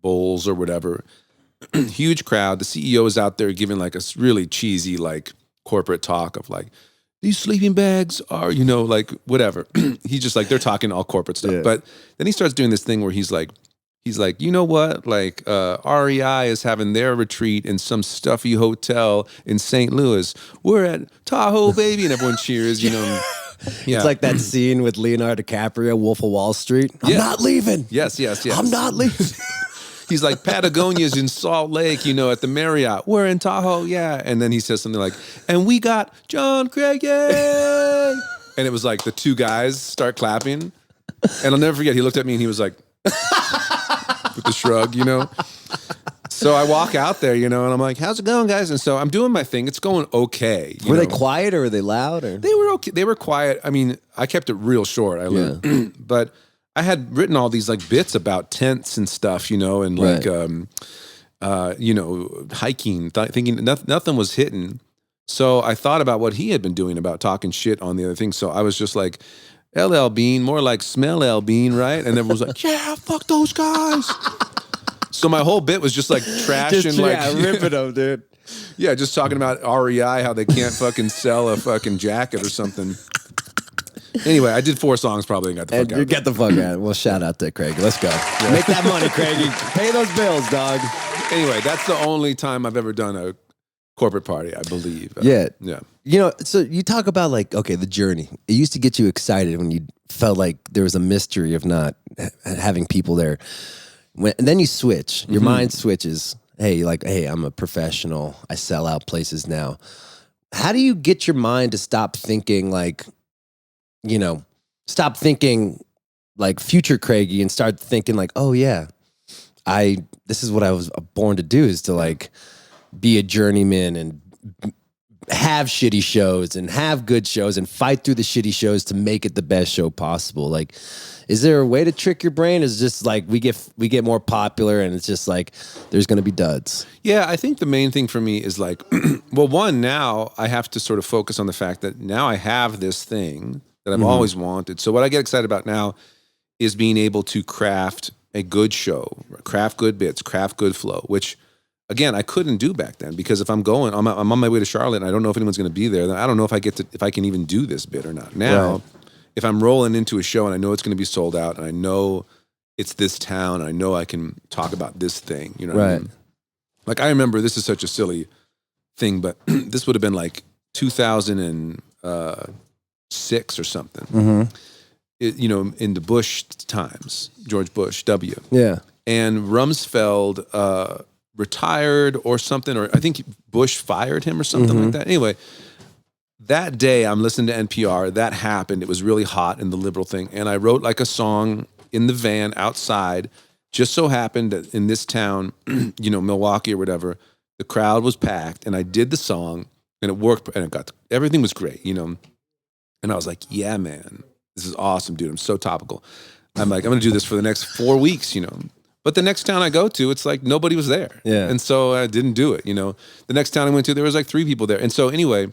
bowls or whatever. Huge crowd. The CEO was out there giving like a really cheesy like corporate talk of like, these sleeping bags are, like whatever. He's just like, they're talking all corporate stuff. Yeah. But then he starts doing this thing where he's like, you know what? Like REI is having their retreat in some stuffy hotel in St. Louis. We're at Tahoe, baby. And everyone cheers, Yeah. It's like that scene with Leonardo DiCaprio, Wolf of Wall Street. I'm not leaving. Yes. I'm not leaving. He's like, Patagonia's in Salt Lake, at the Marriott. We're in Tahoe, yeah. And then he says something like, and we got John Craigie. And it was like the 2 guys start clapping. And I'll never forget, he looked at me and he was like, with the shrug, So I walk out there, and I'm like, how's it going, guys? And so I'm doing my thing. It's going okay. Were they quiet or were they loud? Or? They were okay. They were quiet. I mean, I kept it real short. I learned. But I had written all these like bits about tents and stuff, and like, hiking, thinking nothing was hitting. So I thought about what he had been doing about talking shit on the other thing. So I was just like, LL Bean, more like Smell L Bean, right? And everyone was like, yeah, fuck those guys. So my whole bit was just like trashing, ripping them, dude. Yeah, just talking about REI, how they can't fucking sell a fucking jacket or something. Anyway, I did 4 songs probably and got the fuck out. Get the fuck out. Well, shout out to Craig. Let's go. Yeah. Make that money, Craigie. Pay those bills, dog. Anyway, that's the only time I've ever done a corporate party, I believe. Yeah. Yeah. So you talk about like, okay, the journey. It used to get you excited when you felt like there was a mystery of not having people there. And then you switch. Your mind switches. Hey, I'm a professional. I sell out places now. How do you get your mind to stop thinking like, stop thinking like future Craigie and start thinking like, oh yeah, this is what I was born to do, is to like be a journeyman and have shitty shows and have good shows and fight through the shitty shows to make it the best show possible. Like, is there a way to trick your brain? Is just like we get more popular and it's just like there's going to be duds? Yeah, I think the main thing for me is like, well, one, now I have to sort of focus on the fact that now I have this thing that I've always wanted. So what I get excited about now is being able to craft a good show, craft good bits, craft good flow, which again, I couldn't do back then, because if I'm on my way to Charlotte and I don't know if anyone's going to be there, then I don't know if I can even do this bit or not. Now, if I'm rolling into a show and I know it's going to be sold out and I know it's this town and I know I can talk about this thing, what I mean? Like, I remember, this is such a silly thing, but this would have been like 2006 or something. In the Bush times, George Bush W. Yeah. And Rumsfeld retired or something, or I think Bush fired him or something like that. Anyway, that day I'm listening to NPR. That happened. It was really hot in the liberal thing. And I wrote like a song in the van outside. Just so happened that in this town, Milwaukee or whatever, the crowd was packed, and I did the song and it worked, and everything was great, And I was like, yeah, man, this is awesome, dude. I'm so topical. I'm like, I'm going to do this for the next 4 weeks, But the next town I go to, it's like nobody was there. Yeah. And so I didn't do it, The next town I went to, there was like 3 people there. And so anyway,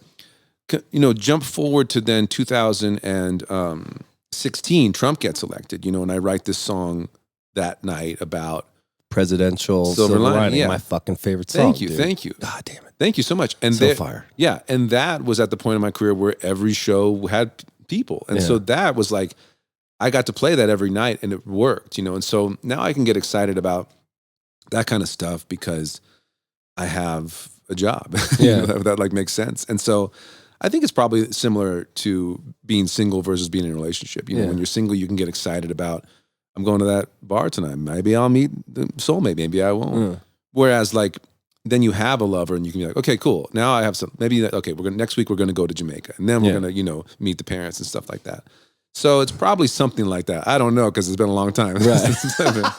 jump forward to then 2016, Trump gets elected, and I write this song that night about presidential Silver Lining, my fucking favorite song. Thank you. God damn it. Thank you so much. And so fire. Yeah. And that was at the point in my career where every show had people. And so that was like, I got to play that every night and it worked, And so now I can get excited about that kind of stuff because I have a job. That like makes sense. And so I think it's probably similar to being single versus being in a relationship. When you're single, you can get excited about, I'm going to that bar tonight. Maybe I'll meet the soulmate. Maybe I won't. Whereas like, then you have a lover and you can be like, okay, cool. Now I have some, next week we're going to go to Jamaica, and then we're going to, meet the parents and stuff like that. So it's probably something like that. I don't know, because it's been a long time since I've been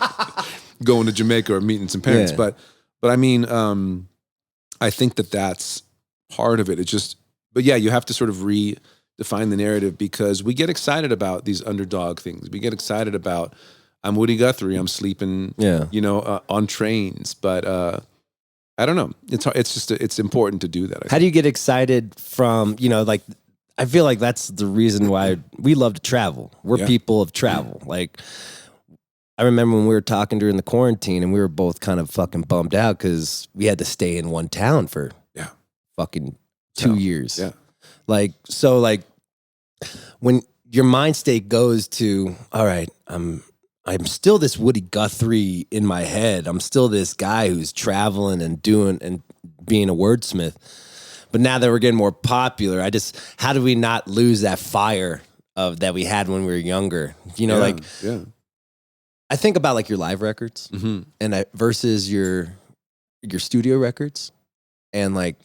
going to Jamaica or meeting some parents. Yeah. But I mean, I think that's part of it. It's just, but yeah, you have to sort of redefine the narrative, because we get excited about these underdog things. We get excited about, I'm Woody Guthrie, I'm sleeping, on trains. But I don't know. It's hard. It's important to do that. How do you get excited from, I feel like that's the reason why we love to travel. We're people of travel. Like, I remember when we were talking during the quarantine and we were both kind of fucking bummed out because we had to stay in one town for fucking 2 years. Yeah. So when your mind state goes to, all right, I'm still this Woody Guthrie in my head. I'm still this guy who's traveling and doing and being a wordsmith. But now that we're getting more popular, how do we not lose that fire that we had when we were younger? I think about like your live records and versus your studio records, and like,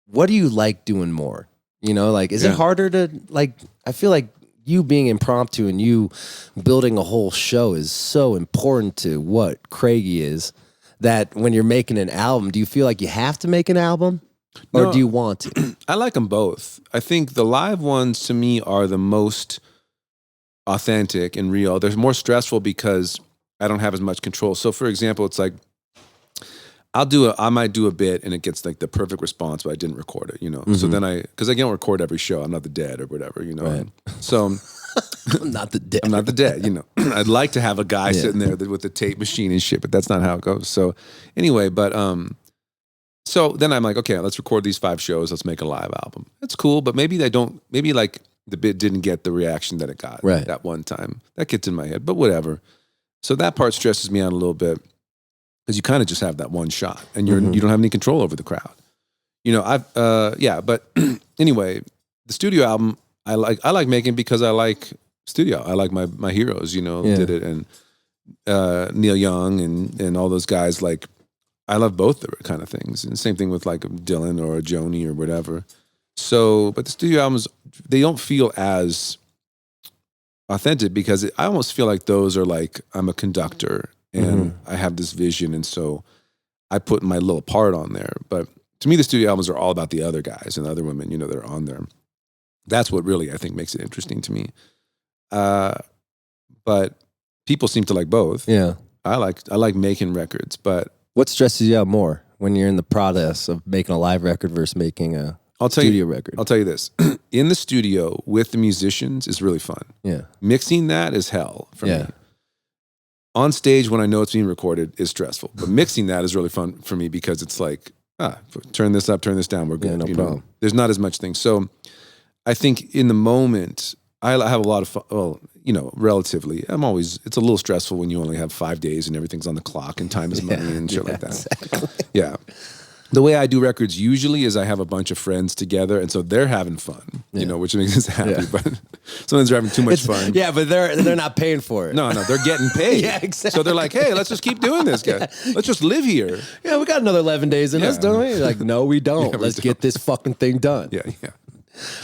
what do you like doing more? Is it harder to I feel like you being impromptu and you building a whole show is so important to what Craigie is. that when you're making an album, do you feel like you have to make an album, or No. do you want to? I like them both. I think the live ones to me are the most authentic and real. They're more stressful because I don't have as much control. So for example, it's like I might do a bit and it gets like the perfect response, but I didn't record it, you know? So then because I don't record every show. I'm not the Dead or whatever, you know? Right. So I'm not the Dead. I'm not the Dead, you know? I'd like to have a guy sitting there with the tape machine and shit, but that's not how it goes. So anyway, so then I'm like, okay, let's record these 5 shows. Let's make a live album. That's cool, but maybe like the bit didn't get the reaction that it got that one time. That gets in my head, but whatever. So that part stresses me out a little bit. Because you kind of just have that one shot, and you don't have any control over the crowd, you know. But anyway, the studio album I like making because I like studio. I like my heroes, you know, did it, and Neil Young and all those guys. Like, I love both the kind of things, and same thing with like Dylan or Joni or whatever. So, but the studio albums, they don't feel as authentic because I almost feel like those are like I'm a conductor. And I have this vision, and so I put my little part on there. But to me, the studio albums are all about the other guys and the other women, you know, that are on there. That's what really, I think, makes it interesting to me. But people seem to like both. Yeah. I like making records, but... What stresses you out more when you're in the process of making a live record versus making a studio record? I'll tell you this. In the studio with the musicians is really fun. Yeah. Mixing that is hell for me. On stage, when I know it's being recorded, is stressful. But mixing that is really fun for me because it's like, turn this up, turn this down, we're good. Yeah, no problem. Know? There's not as much thing. So I think in the moment, I have a lot of fun. Well, you know, relatively. It's a little stressful when you only have 5 days and everything's on the clock and time is money and shit like that. Exactly. Yeah. The way I do records usually is I have a bunch of friends together, and so they're having fun, you know, which makes us happy. Yeah. But sometimes they're having too much fun. Yeah, but they're not paying for it. No, they're getting paid. Yeah, exactly. So they're like, hey, let's just keep doing this, guys. Yeah. Let's just live here. Yeah, we got another 11 days in us, don't we? You're like, no, we don't. Yeah, let's get this fucking thing done. Yeah.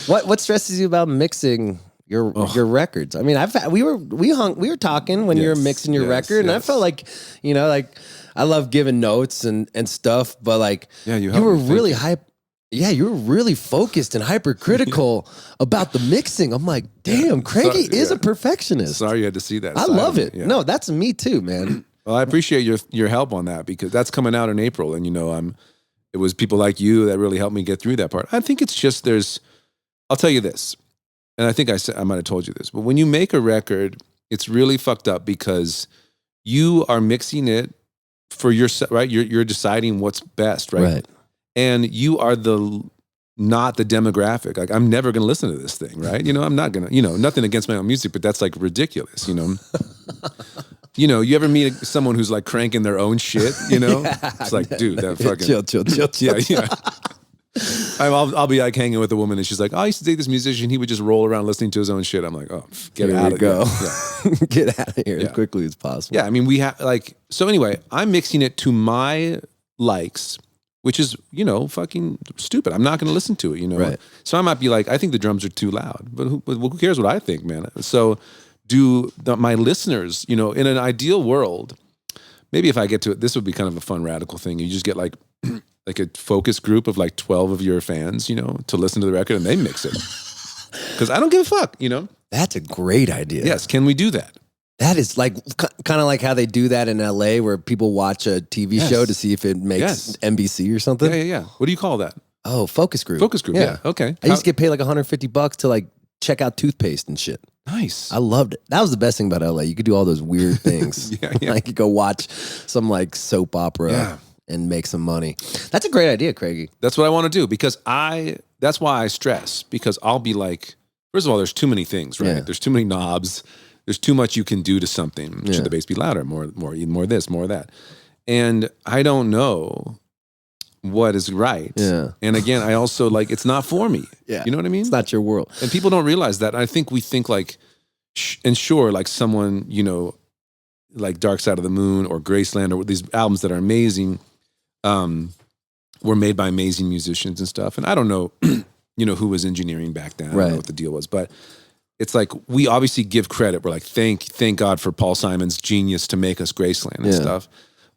What stresses you about mixing your records? I mean, we were talking when you were mixing your record, and I felt like, you know, like I love giving notes and stuff, but like you were really hype. Yeah, you were really focused and hypercritical about the mixing. I'm like, damn, Craigie is a perfectionist. Sorry you had to see that. I love it. Yeah. No, that's me too, man. Well, I appreciate your help on that because that's coming out in April, and you know, it was people like you that really helped me get through that part. I think it's just I'll tell you this, and I think I might have told you this, but when you make a record, it's really fucked up because you are mixing it for yourself, right? You're deciding what's best, right? And you are not the demographic. Like, I'm never going to listen to this thing, right? You know, I'm not going to, you know, nothing against my own music, but that's like ridiculous, you know? You know, you ever meet someone who's like cranking their own shit, you know? It's like, dude, that fucking... Chill. Yeah. I'll be like hanging with a woman and she's like, oh, I used to date this musician. He would just roll around listening to his own shit. I'm like, oh, get out of here. Yeah. Get out of here as quickly as possible. Yeah, I mean, we have like, so anyway, I'm mixing it to my likes, which is, you know, fucking stupid. I'm not going to listen to it, you know? Right. So I might be like, I think the drums are too loud, but who cares what I think, man? So my listeners, you know, in an ideal world, maybe if I get to it, this would be kind of a fun radical thing. You just get like a focus group of like 12 of your fans, you know, to listen to the record and they mix it. Because I don't give a fuck, you know? That's a great idea. Yes. Can we do that? That is like kind of like how they do that in LA where people watch a TV show to see if it makes NBC or something. Yeah. What do you call that? Oh, focus group. Focus group. Yeah. Okay. I used to get paid like $150 to like check out toothpaste and shit. Nice. I loved it. That was the best thing about LA. You could do all those weird things. Yeah. Like you go watch some like soap opera and make some money. That's a great idea, Craigie. That's what I want to do because that's why I stress, because I'll be like, first of all, there's too many things, right? Yeah. There's too many knobs. There's too much you can do to something. Should the bass be louder? More this, more that. And I don't know what is right. Yeah. And again, I also like, it's not for me. Yeah. You know what I mean? It's not your world. And people don't realize that. I think we think like, and sure, like someone, you know, like Dark Side of the Moon or Graceland or these albums that are amazing, were made by amazing musicians and stuff. And I don't know, you know, who was engineering back then. I don't know what the deal was, but it's like, we obviously give credit. We're like, thank God for Paul Simon's genius to make us Graceland and stuff.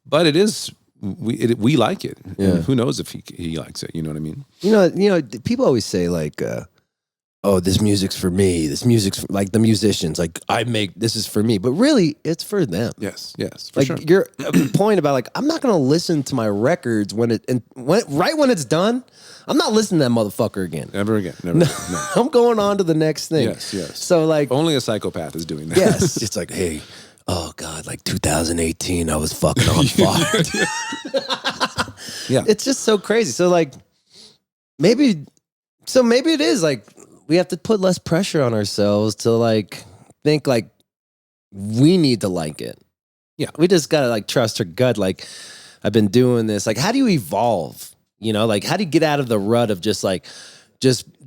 But it is we like it. Yeah. And who knows if he likes it? You know what I mean? You know, people always say like, "Oh, this music's for me. This music's for, like the musicians. Like this is for me." But really, it's for them. Yes, for like sure. your point about like, I'm not gonna listen to my records when it's done. I'm not listening to that motherfucker again. Never again. Never. No. I'm going on to the next thing. Yes. So like, only a psychopath is doing that. yes, it's like, hey, oh God, like 2018, I was fucking on fire. Yeah. It's just so crazy. So like, maybe it is like we have to put less pressure on ourselves to like think like we need to like it. Yeah. We just gotta like trust our gut. Like, I've been doing this. Like, how do you evolve? You know, like how do you get out of the rut of just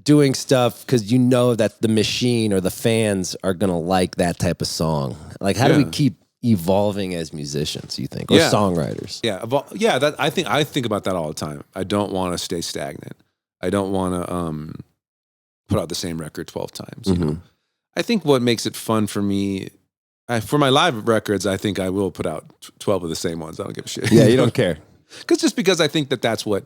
doing stuff because you know that the machine or the fans are gonna like that type of song? Like, how do we keep evolving as musicians, you think, or songwriters? Yeah, that I think about that all the time. I don't want to stay stagnant. I don't want to put out the same record 12 times. You know? I think what makes it fun for me, for my live records, I think I will put out 12 of the same ones. I don't give a shit. Yeah, you don't care. Because I think that's what,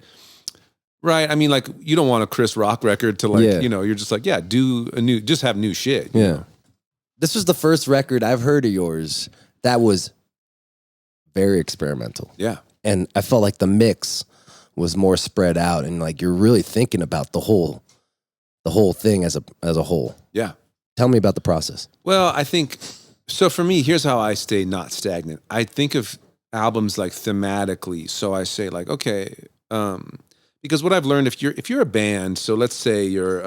right? I mean, like, you don't want a Chris Rock record to like, you know, you're just like, just have new shit. You know? This was the first record I've heard of yours that was very experimental. Yeah. And I felt like the mix was more spread out and like you're really thinking about the whole thing as a whole. Yeah. Tell me about the process. Well, I think, so for me, here's how I stay not stagnant. I think of albums like thematically. So I say like, okay, because what I've learned, if you're a band, so let's say you're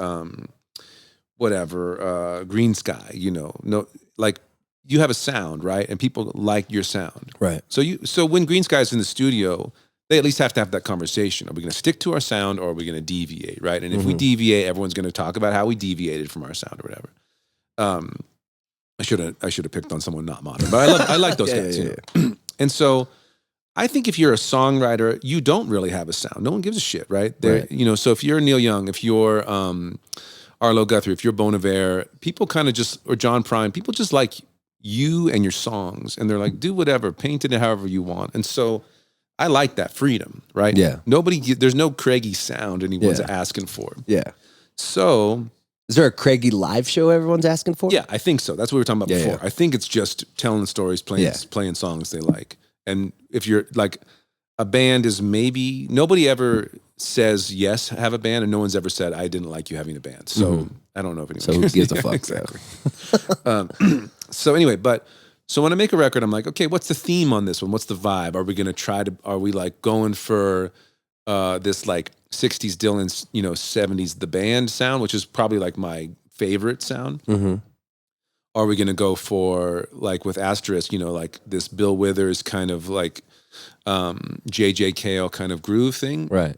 Green Sky, you know, no, like you have a sound, right? And people like your sound. Right. So when Green Sky's in the studio, they at least have to have that conversation. Are we going to stick to our sound or are we going to deviate, right? And if we deviate, everyone's going to talk about how we deviated from our sound or whatever. I should have picked on someone not modern, but I like those guys. You know? And so I think if you're a songwriter, you don't really have a sound. No one gives a shit, right? You know, so if you're Neil Young, if you're Arlo Guthrie, if you're Bon Iver, people kind of just, or John Prine, people just like you and your songs. And they're like, do whatever, paint it however you want. And so I like that freedom, right? Yeah. There's no Craigie sound anyone's asking for. Yeah. So... Is there a Craigie live show everyone's asking for? Yeah, I think so. That's what we were talking about before. Yeah. I think it's just telling stories, playing songs they like. And if you're like, a band is maybe, nobody ever says yes, have a band, and no one's ever said, I didn't like you having a band. So I don't know if anyone So who gives a fuck? Exactly. So anyway, so when I make a record, I'm like, okay, what's the theme on this one? What's the vibe? Are we like going for this like 60s Dylan, you know, 70s The Band sound, which is probably like my favorite sound? Are we going to go for like with Asterisk, you know, like this Bill Withers kind of like J.J. Cale kind of groove thing? Right.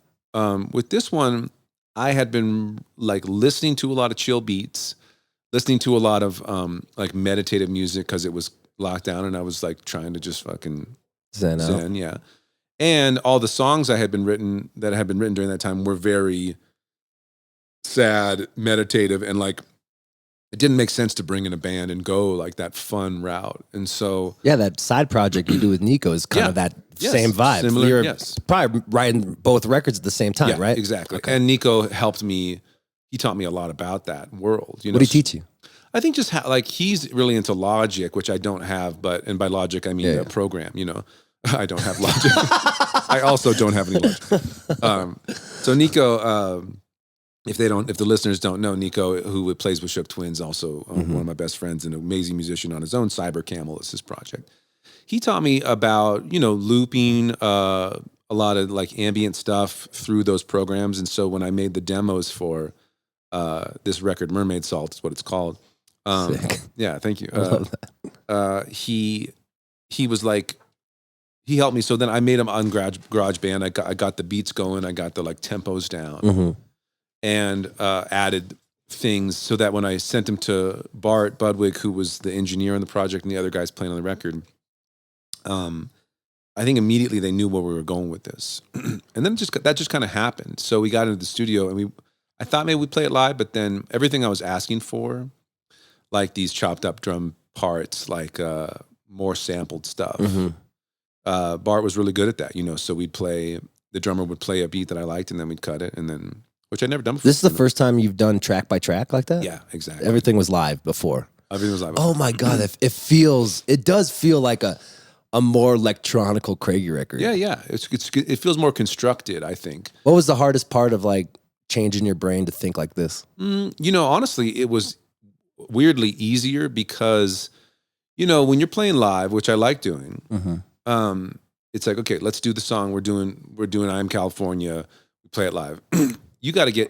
With this one, I had been like listening to a lot of chill beats, listening to a lot of like meditative music because it was locked down and I was like trying to just fucking Zen out. yeah. And all the songs that had been written during that time were very sad, meditative, and like it didn't make sense to bring in a band and go like that fun route. And so that side project you do with Nico is kind of that same vibe. Similar, You're probably writing both records at the same time, right? Exactly. Okay. And Nico helped me. He taught me a lot about that world. You know, what did he teach you? I think just like he's really into Logic, which I don't have, and by Logic I mean the program. You know. I don't have Logic. I also don't have any Logic. So Nico, if the listeners don't know, Nico, who plays with Shook Twins, also one of my best friends and an amazing musician on his own, Cyber Camel is his project. He taught me about, you know, looping a lot of like ambient stuff through those programs. And so when I made the demos for this record, Mermaid Salt is what it's called. Sick. Yeah, thank you. I love that. He was like, he helped me. So then I made him on GarageBand. I got the beats going. I got the like tempos down and added things so that when I sent him to Bart Budwig, who was the engineer on the project and the other guys playing on the record, I think immediately they knew where we were going with this. And then that just kind of happened. So we got into the studio and I thought maybe we'd play it live, but then everything I was asking for, like these chopped up drum parts, like more sampled stuff, Bart was really good at that, so the drummer would play a beat that I liked, and then we'd cut it, and then, which I'd never done before. This is the first time you've done track by track like that? Yeah, exactly. Everything was live before. Everything was live. Oh my God, it does feel like a more electronical Craigie record. Yeah. It feels more constructed, I think. What was the hardest part of like changing your brain to think like this? Honestly, it was weirdly easier because, when you're playing live, which I like doing, it's like, okay, let's do the song. We're doing I'm California. We play it live.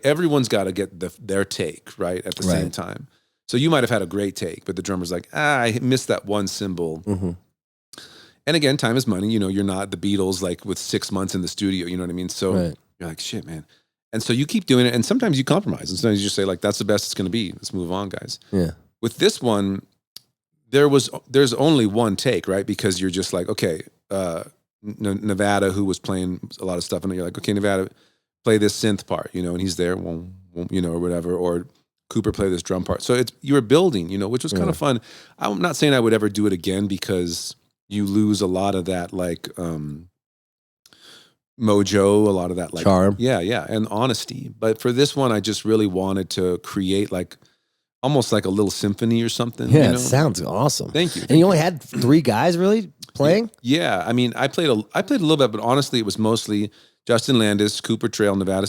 Everyone's got to get their take, right, at the same time. So you might have had a great take, but the drummer's like, I missed that one cymbal. Mm-hmm. And again, time is money. You're not the Beatles like with 6 months in the studio. You know what I mean? So you're like, shit, man. And so you keep doing it. And sometimes you compromise. And sometimes you just say like, that's the best it's going to be. Let's move on, guys. Yeah. With this one, there's only one take, right? Because you're just like, okay, Nevada, who was playing a lot of stuff. And you're like, okay, Nevada, play this synth part, and he's there, or whatever. Or Cooper play this drum part. So you were building, which was kind of fun. I'm not saying I would ever do it again because you lose a lot of that like mojo, a lot of that like charm. Yeah, and honesty. But for this one, I just really wanted to create like almost like a little symphony or something. Yeah, it sounds awesome. Thank you. And you only had 3 guys really playing? Yeah, I mean, I played a little bit, but honestly, it was mostly Justin Landis, Cooper Trail, Nevada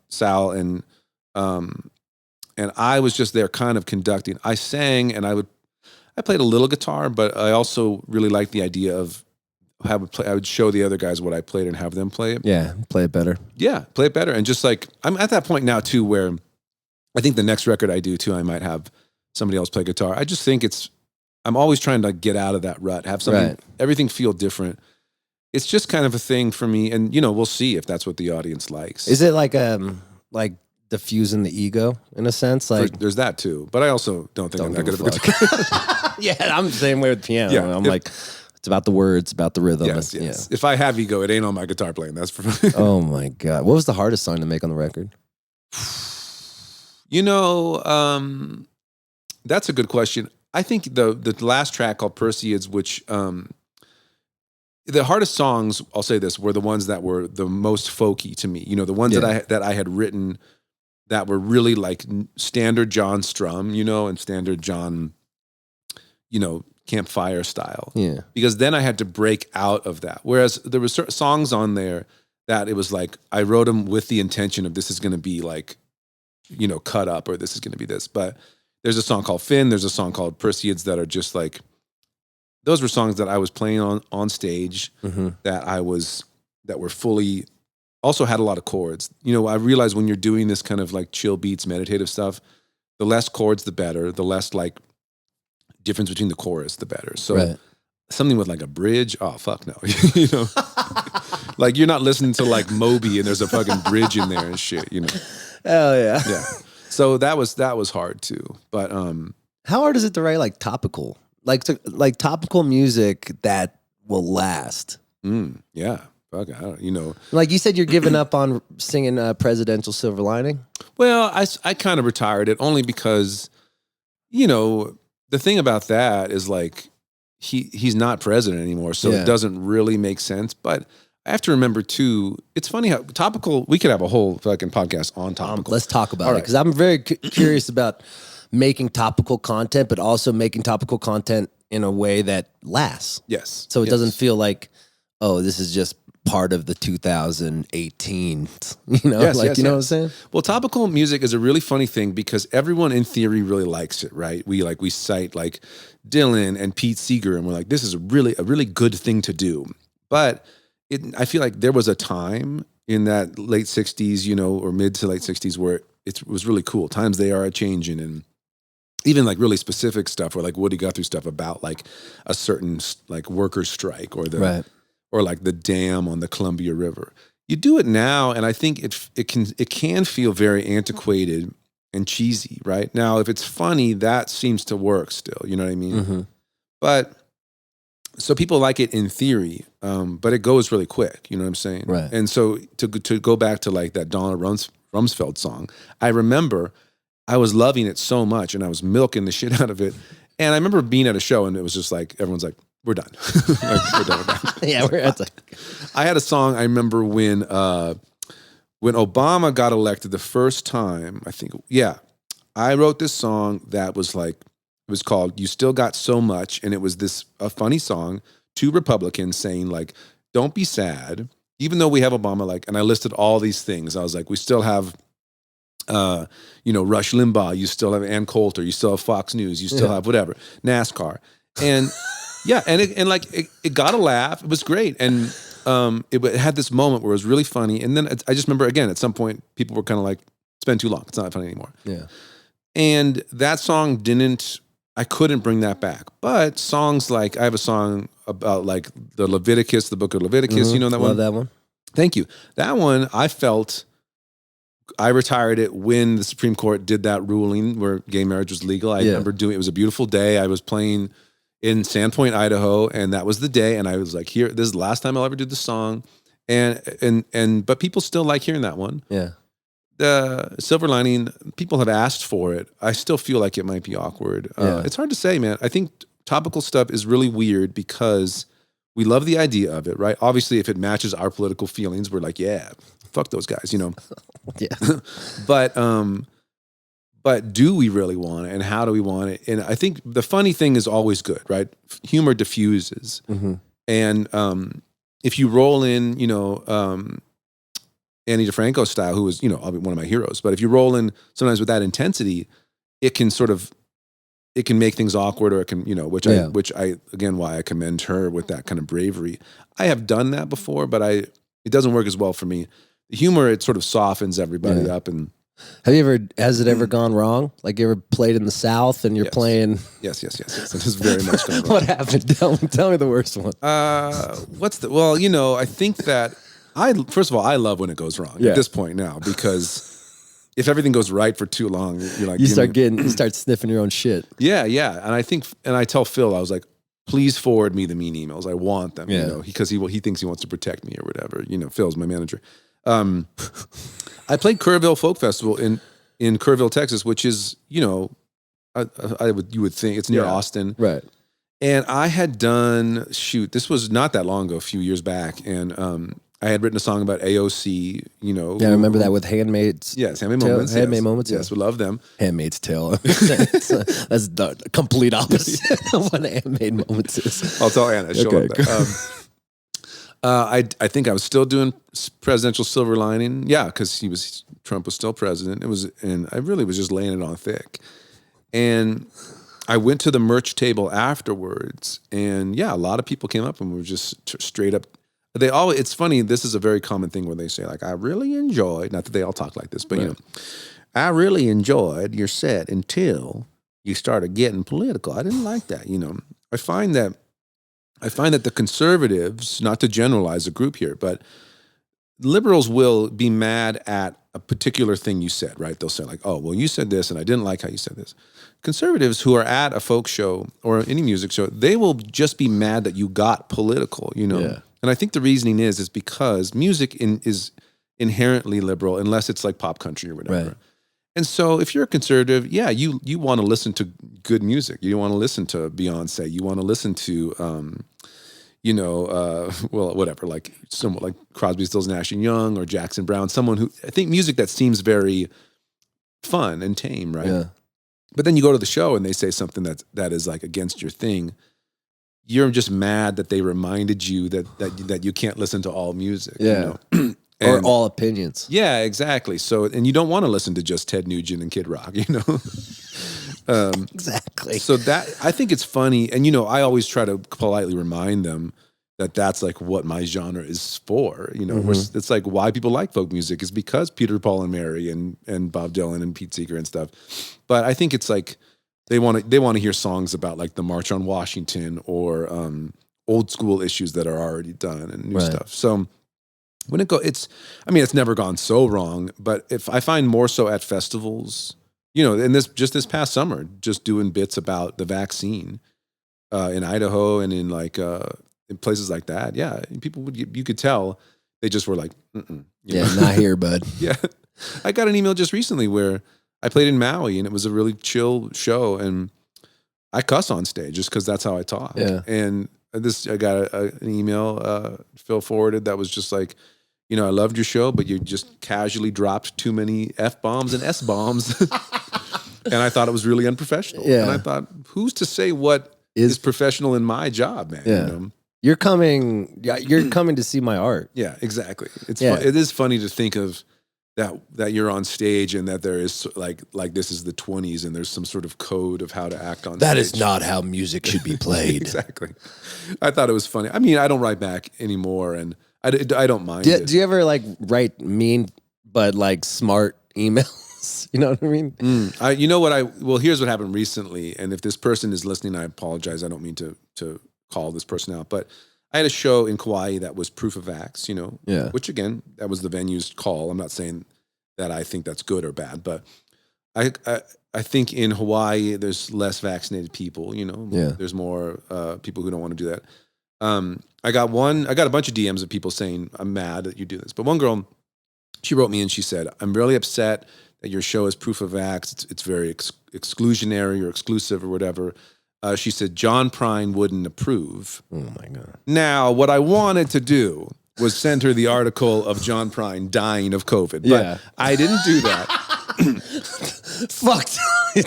Sal, and I was just there, kind of conducting. I sang, and I played a little guitar, but I also really liked the idea of I would show the other guys what I played and have them play it. Yeah, play it better. Yeah, play it better. And just like, I'm at that point now too, where I think the next record I do too, I might have somebody else play guitar. I just think I'm always trying to get out of that rut, have something, everything feel different. It's just kind of a thing for me. And, we'll see if that's what the audience likes. Is it like diffusing the ego in a sense? Like there's that too, but I also don't think I'm that good of a guitar. Yeah, I'm the same way with piano. Yeah, I'm like, it's about the words, about the rhythm. Yes. Yeah. If I have ego, it ain't on my guitar playing. That's for Oh my God. What was the hardest song to make on the record? That's a good question. I think the last track called Perseids, which the hardest songs, I'll say this, were the ones that were the most folky to me. The ones that I had written that were really like standard John Strum, and standard John, campfire style. Yeah. Because then I had to break out of that. Whereas there were certain songs on there that it was like, I wrote them with the intention of this is going to be like, cut up, or this is going to be this. But there's a song called Finn. There's a song called Perseids that are just like, those were songs that I was playing on stage that were fully, also had a lot of chords. I realized when you're doing this kind of like chill beats, meditative stuff, the less chords, the better. The less like difference between the chorus, the better. So something with like a bridge, oh fuck no. Like you're not listening to like Moby and there's a fucking bridge in there and shit, Hell yeah. Yeah. So that was hard too. But how hard is it to write like topical? Like topical music that will last? Yeah. Fuck, I don't, Like you said, you're giving up on singing Presidential Silver Lining? Well, I kind of retired it only because, the thing about that is like he's not president anymore, so it doesn't really make sense. But I have to remember too, it's funny how topical, we could have a whole fucking podcast on topical. Let's talk about it, because I'm very curious about making topical content, but also making topical content in a way that lasts. Yes. So it doesn't feel like, oh, this is just part of the 2018, you know what I'm saying? Well, topical music is a really funny thing because everyone in theory really likes it, right? We cite like Dylan and Pete Seeger, and we're like, this is a really good thing to do. But I feel like there was a time in that late 60s, or mid to late 60s where it was really cool. Times they are changing, and even like really specific stuff, or like Woody Guthrie stuff about like a certain like workers' strike, or or like the dam on the Columbia River. You do it now, and I think it can feel very antiquated and cheesy, right? Now, if it's funny, that seems to work still. You know what I mean? Mm-hmm. But so people like it in theory, but it goes really quick. You know what I'm saying? Right. And so to go back to like that Donna Rumsfeld song, I remember I was loving it so much, and I was milking the shit out of it. And I remember being at a show, and it was just like everyone's like, we're done. We're done with that. Yeah, we're at the. I had a song I remember when Obama got elected the first time, I think, I wrote this song that was like, it was called You Still Got So Much, and it was a funny song to Republicans saying like, don't be sad, even though we have Obama, like, and I listed all these things. I was like, we still have, Rush Limbaugh, you still have Ann Coulter, you still have Fox News, you still have whatever, NASCAR. And it got a laugh. It was great. And it had this moment where it was really funny. And then I just remember, again, at some point, people were kind of like, it's been too long. It's not funny anymore. Yeah. And that song I couldn't bring that back. But songs like, I have a song about like the Leviticus, the book of Leviticus. You know that one? Love that one. Thank you. That one, I retired it when the Supreme Court did that ruling where gay marriage was legal. I remember it was a beautiful day. I was playing in Sandpoint, Idaho, and that was the day. And I was like, this is the last time I'll ever do the song. But people still like hearing that one. Yeah. The Silver Lining, people have asked for it. I still feel like it might be awkward. It's hard to say, man. I think topical stuff is really weird because we love the idea of it, right? Obviously, if it matches our political feelings, we're like, yeah, fuck those guys, Yeah. But do we really want it, and how do we want it? And I think the funny thing is always good, right? Humor diffuses. Mm-hmm. And if you roll in, Andy DeFranco style, who was, one of my heroes, but if you roll in sometimes with that intensity, it can make things awkward, or it can, which I again, why I commend her with that kind of bravery. I have done that before, but it doesn't work as well for me. The humor, it sort of softens everybody up. And has it ever gone wrong? Like you ever played in the South and you're playing? Yes. It has very much gone wrong. What happened? Tell me the worst one. I think that first of all, I love when it goes wrong at this point now, because if everything goes right for too long, you're like, you start sniffing your own shit. Yeah. And I tell Phil, I was like, please forward me the mean emails. I want them, because he thinks he wants to protect me or whatever. Phil's my manager. I played Kerrville Folk Festival in Kerrville, Texas, which is, you would think it's near Austin. Right. And I had done, this was not that long ago, a few years back. And, I had written a song about AOC, Yeah, I remember that with Handmaid's. Yes, Handmaid's Moments. Handmaid's Moments. Yes, we love them. Handmaid's Tale. That's the complete opposite of what Handmaid's Moments is. I'll tell Anna. She'll love that. I think I was still doing presidential Silver Lining. Yeah, because Trump was still president. And I really was just laying it on thick. And I went to the merch table afterwards, and a lot of people came up and were just straight up. It's funny, this is a very common thing where they say, like, I really enjoyed, not that they all talk like this, but I really enjoyed your set until you started getting political. I didn't like that, I find that the conservatives, not to generalize a group here, but liberals will be mad at a particular thing you said, right? They'll say like, oh, well, you said this and I didn't like how you said this. Conservatives who are at a folk show or any music show, they will just be mad that you got political, Yeah. And I think the reasoning is because music is inherently liberal unless it's like pop country or whatever. Right. And so if you're a conservative, you want to listen to good music. You want to listen to Beyonce. You want to listen to, whatever, like somewhat like Crosby, Stills, Nash & Young or Jackson Browne, someone who, I think music that seems very fun and tame, right? Yeah. But then you go to the show and they say something that is like against your thing. You're just mad that they reminded you that you can't listen to all music. Yeah. Or all opinions. Yeah, exactly. So, and you don't want to listen to just Ted Nugent and Kid Rock, Exactly. So I think it's funny. And, I always try to politely remind them that that's like what my genre is for. It's like why people like folk music is because Peter, Paul, and Mary and Bob Dylan and Pete Seeger and stuff. But I think it's like, they want to hear songs about like the March on Washington or old school issues that are already done and new stuff. So when it's never gone so wrong. But if I find more so at festivals, and this past summer, just doing bits about the vaccine in Idaho and in like in places like that. Yeah, people you could tell they just were like, not here, bud. Yeah, I got an email just recently where I played in Maui and it was a really chill show and I cuss on stage just because that's how I talk. Yeah. And I got an email Phil forwarded that was just like, I loved your show, but you just casually dropped too many F-bombs and S-bombs. And I thought it was really unprofessional. Yeah. And I thought, who's to say what is professional in my job, man? Yeah. You're coming to see my art. Yeah, exactly. It is funny to think of that you're on stage and that there is like this is the 20s and there's some sort of code of how to act on stage. That is not how music should be played. Exactly. I thought it was funny. I mean, I don't write back anymore, and I don't mind it. Do you ever like write mean but like smart emails? You know what I mean? You know what well, here's what happened recently, and if this person is listening, I apologize. I don't mean to call this person out, but I had a show in Kauai that was proof of vax, which again, that was the venue's call. I'm not saying that I think that's good or bad, but I think in Hawaii, there's less vaccinated people, there's more people who don't want to do that. I got a bunch of DMs of people saying, I'm mad that you do this. But one girl, she wrote me and she said, I'm really upset that your show is proof of vax. It's very exclusionary or exclusive or whatever. She said, John Prine wouldn't approve. Oh, my God. Now, what I wanted to do was send her the article of John Prine dying of COVID. But I didn't do that. Fuck.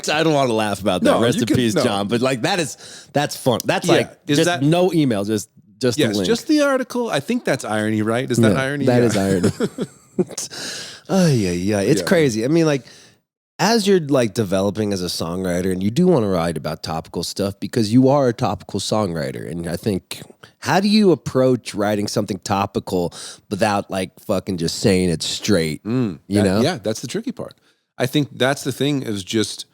I don't want to laugh about that. No, Rest in peace, John. But like that's fun. That's no email, just the link. Just the article. I think that's irony, right? Is that irony? That is irony. Oh, yeah. It's crazy. I mean, like, as you're like developing as a songwriter, and you do want to write about topical stuff because you are a topical songwriter. And I think, how do you approach writing something topical without like fucking just saying it straight? You know? Yeah, that's the tricky part. I think that's the thing, is just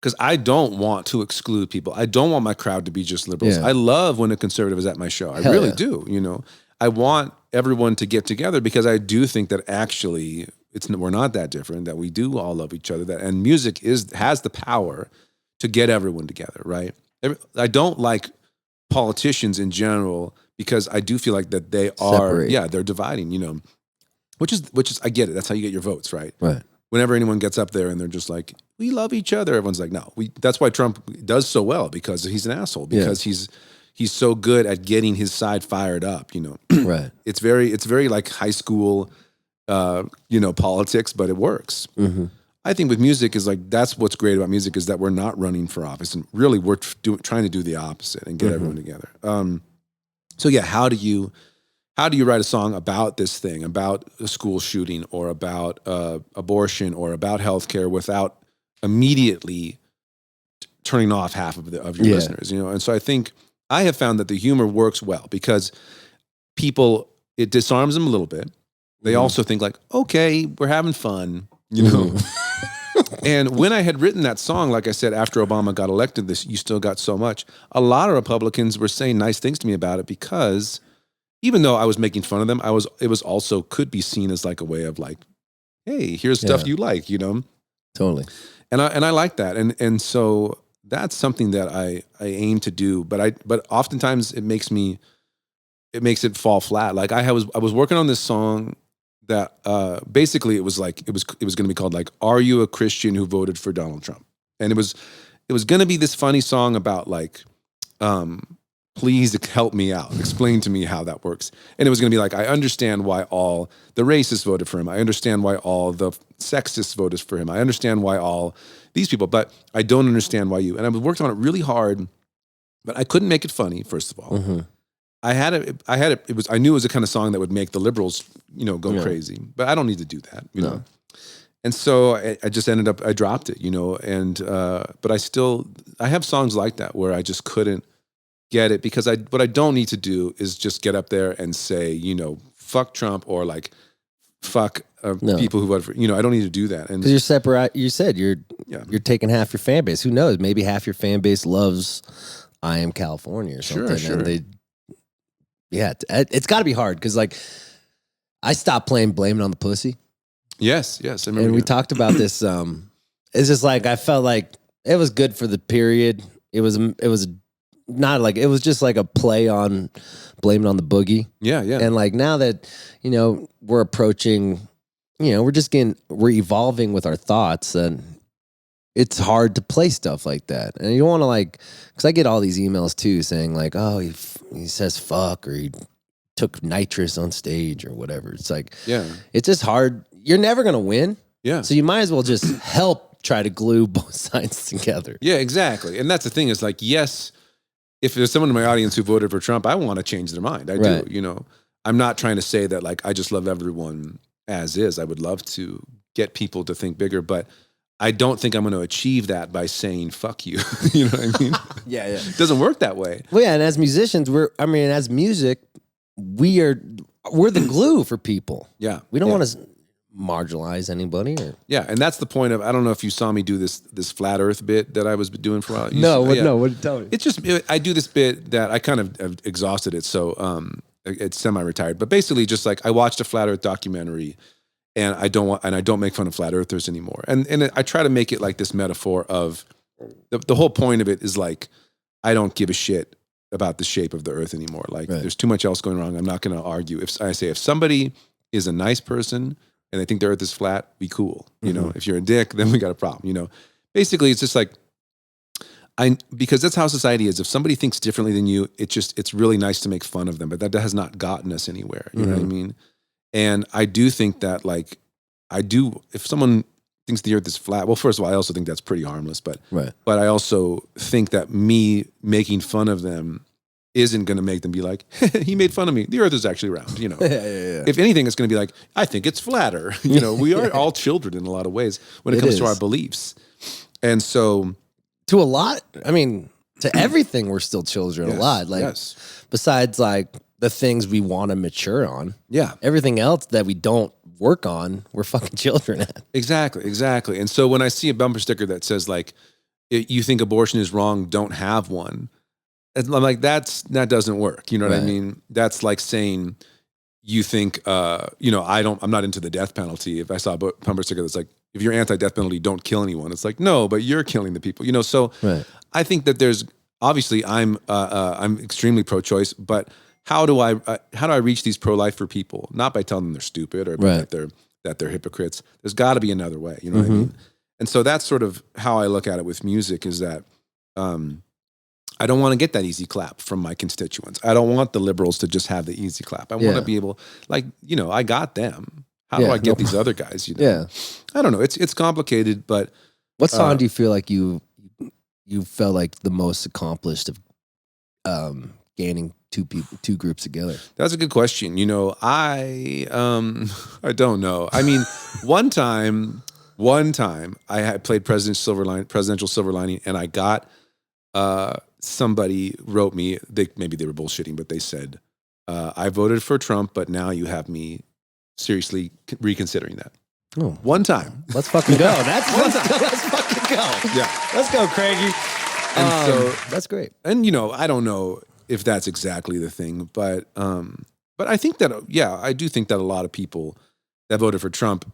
because I don't want to exclude people. I don't want my crowd to be just liberals. Yeah. I love when a conservative is at my show. I really do. I want everyone to get together because I do think that actually we're not that different, that we do all love each other, and music has the power to get everyone together, right? I don't like politicians in general because I do feel like that they are, they're dividing, which is, I get it. That's how you get your votes, right? Right. Whenever anyone gets up there and they're just like, we love each other, everyone's like, no. That's why Trump does so well, because he's an asshole, because he's so good at getting his side fired up, Right. It's very like high school, politics, but it works. Mm-hmm. I think with music is like, that's what's great about music, is that we're not running for office, and really we're trying to do the opposite and get everyone together. So yeah, how do you write a song about this thing, about a school shooting, or about abortion, or about healthcare, without immediately turning off half of your listeners? And so I think I have found that the humor works well because it disarms them a little bit. They also think like, okay, we're having fun, And when I had written that song, like I said, after Obama got elected, You Still Got So Much, a lot of Republicans were saying nice things to me about it, because even though I was making fun of them, it was also could be seen as like a way of like, hey, here's stuff you like, Totally. And I like that. And so that's something that I aim to do, but oftentimes it makes it fall flat. Like I was working on this song that basically it was going to be called like, Are You a Christian Who Voted for Donald Trump? And it was going to be this funny song about like, please help me out, explain to me how that works. And it was going to be like, I understand why all the racists voted for him. I understand why all the sexists voted for him. I understand why all these people, but I don't understand why you. And I worked on it really hard, but I couldn't make it funny, first of all. Mm-hmm. I knew it was the kind of song that would make the liberals, go crazy, but I don't need to do that, know? And so I just I dropped it, and, but I have songs like that where I just couldn't get it, because what I don't need to do is just get up there and say, fuck Trump, or like, fuck people who voted for, I don't need to do that. And because you're separate, you said you're taking half your fan base. Who knows? Maybe half your fan base loves I Am California or something. Sure. And it's got to be hard, because like I stopped playing Blame It on the Pussy. Yes, I remember. And we talked about this. It's just like I felt like it was good for the period. It was not like, it was just like a play on Blame It on the Boogie. Yeah. And like now that we're approaching, we're evolving with our thoughts, and it's hard to play stuff like that. And you don't want to like, because I get all these emails too saying like, oh, he says fuck, or he took nitrous on stage or whatever. It's like, it's just hard. You're never going to win. Yeah. So you might as well just help try to glue both sides together. Yeah, exactly. And that's the thing is like, yes, if there's someone in my audience who voted for Trump, I want to change their mind. I do, you know. I'm not trying to say that like I just love everyone as is. I would love to get people to think bigger, but I don't think I'm going to achieve that by saying fuck you. You know what I mean? Yeah. It doesn't work that way. Well, yeah, and as musicians, as music, we're the glue for people. Yeah. We don't want to marginalize anybody. Yeah, and that's the point of, I don't know if you saw me do this flat earth bit that I was doing for a while. Tell me. It's just, I do this bit that I kind of have exhausted it, so it's semi-retired. But basically just like I watched a flat earth documentary and I don't make fun of flat earthers anymore. And I try to make it like this metaphor of, the whole point of it is like, I don't give a shit about the shape of the earth anymore. Like there's too much else going wrong. I'm not going to argue. If somebody is a nice person and they think the earth is flat, be cool. You know, if you're a dick, then we got a problem. You know, basically it's just like, because that's how society is. If somebody thinks differently than you, it's really nice to make fun of them, but that has not gotten us anywhere. You know what I mean? And I do think that like, if someone thinks the earth is flat, well, first of all, I also think that's pretty harmless, but I also think that me making fun of them isn't going to make them be like, he made fun of me. The earth is actually round, you know. If anything, it's going to be like, I think it's flatter. You know, we are all children in a lot of ways when it comes to our beliefs. And so to a lot, I mean, to everything, we're still children a lot. Like besides like the things we want to mature on. Yeah. Everything else that we don't work on, we're fucking children at. Exactly. And so when I see a bumper sticker that says like, you think abortion is wrong, don't have one. I'm like, that doesn't work. You know what I mean? That's like saying you think, you know, I'm not into the death penalty. If I saw a bumper sticker that's like, if you're anti-death penalty, don't kill anyone. It's like, no, but you're killing the people. You know, so I think that there's obviously I'm extremely pro-choice, but how do I reach these pro-lifer people? Not by telling them they're stupid or that they're hypocrites. There's got to be another way. You know what I mean? And so that's sort of how I look at it with music. Is that I don't want to get that easy clap from my constituents. I don't want the liberals to just have the easy clap. I want to be able, like, you know, I got them. How do I get these other guys? You know? I don't know. It's complicated, but what song do you feel like you felt like the most accomplished of gaining two groups together? That's a good question. You know, I don't know. I mean, one time I had played Presidential Silver Lining, and I got somebody wrote me. Maybe they were bullshitting, but they said, "I voted for Trump, but now you have me seriously reconsidering that." Oh, one time. Let's fucking go. Let's fucking go. Yeah, let's go, Craigie. And so that's great. And you know, I don't know if that's exactly the thing, but I think that I do think that a lot of people that voted for Trump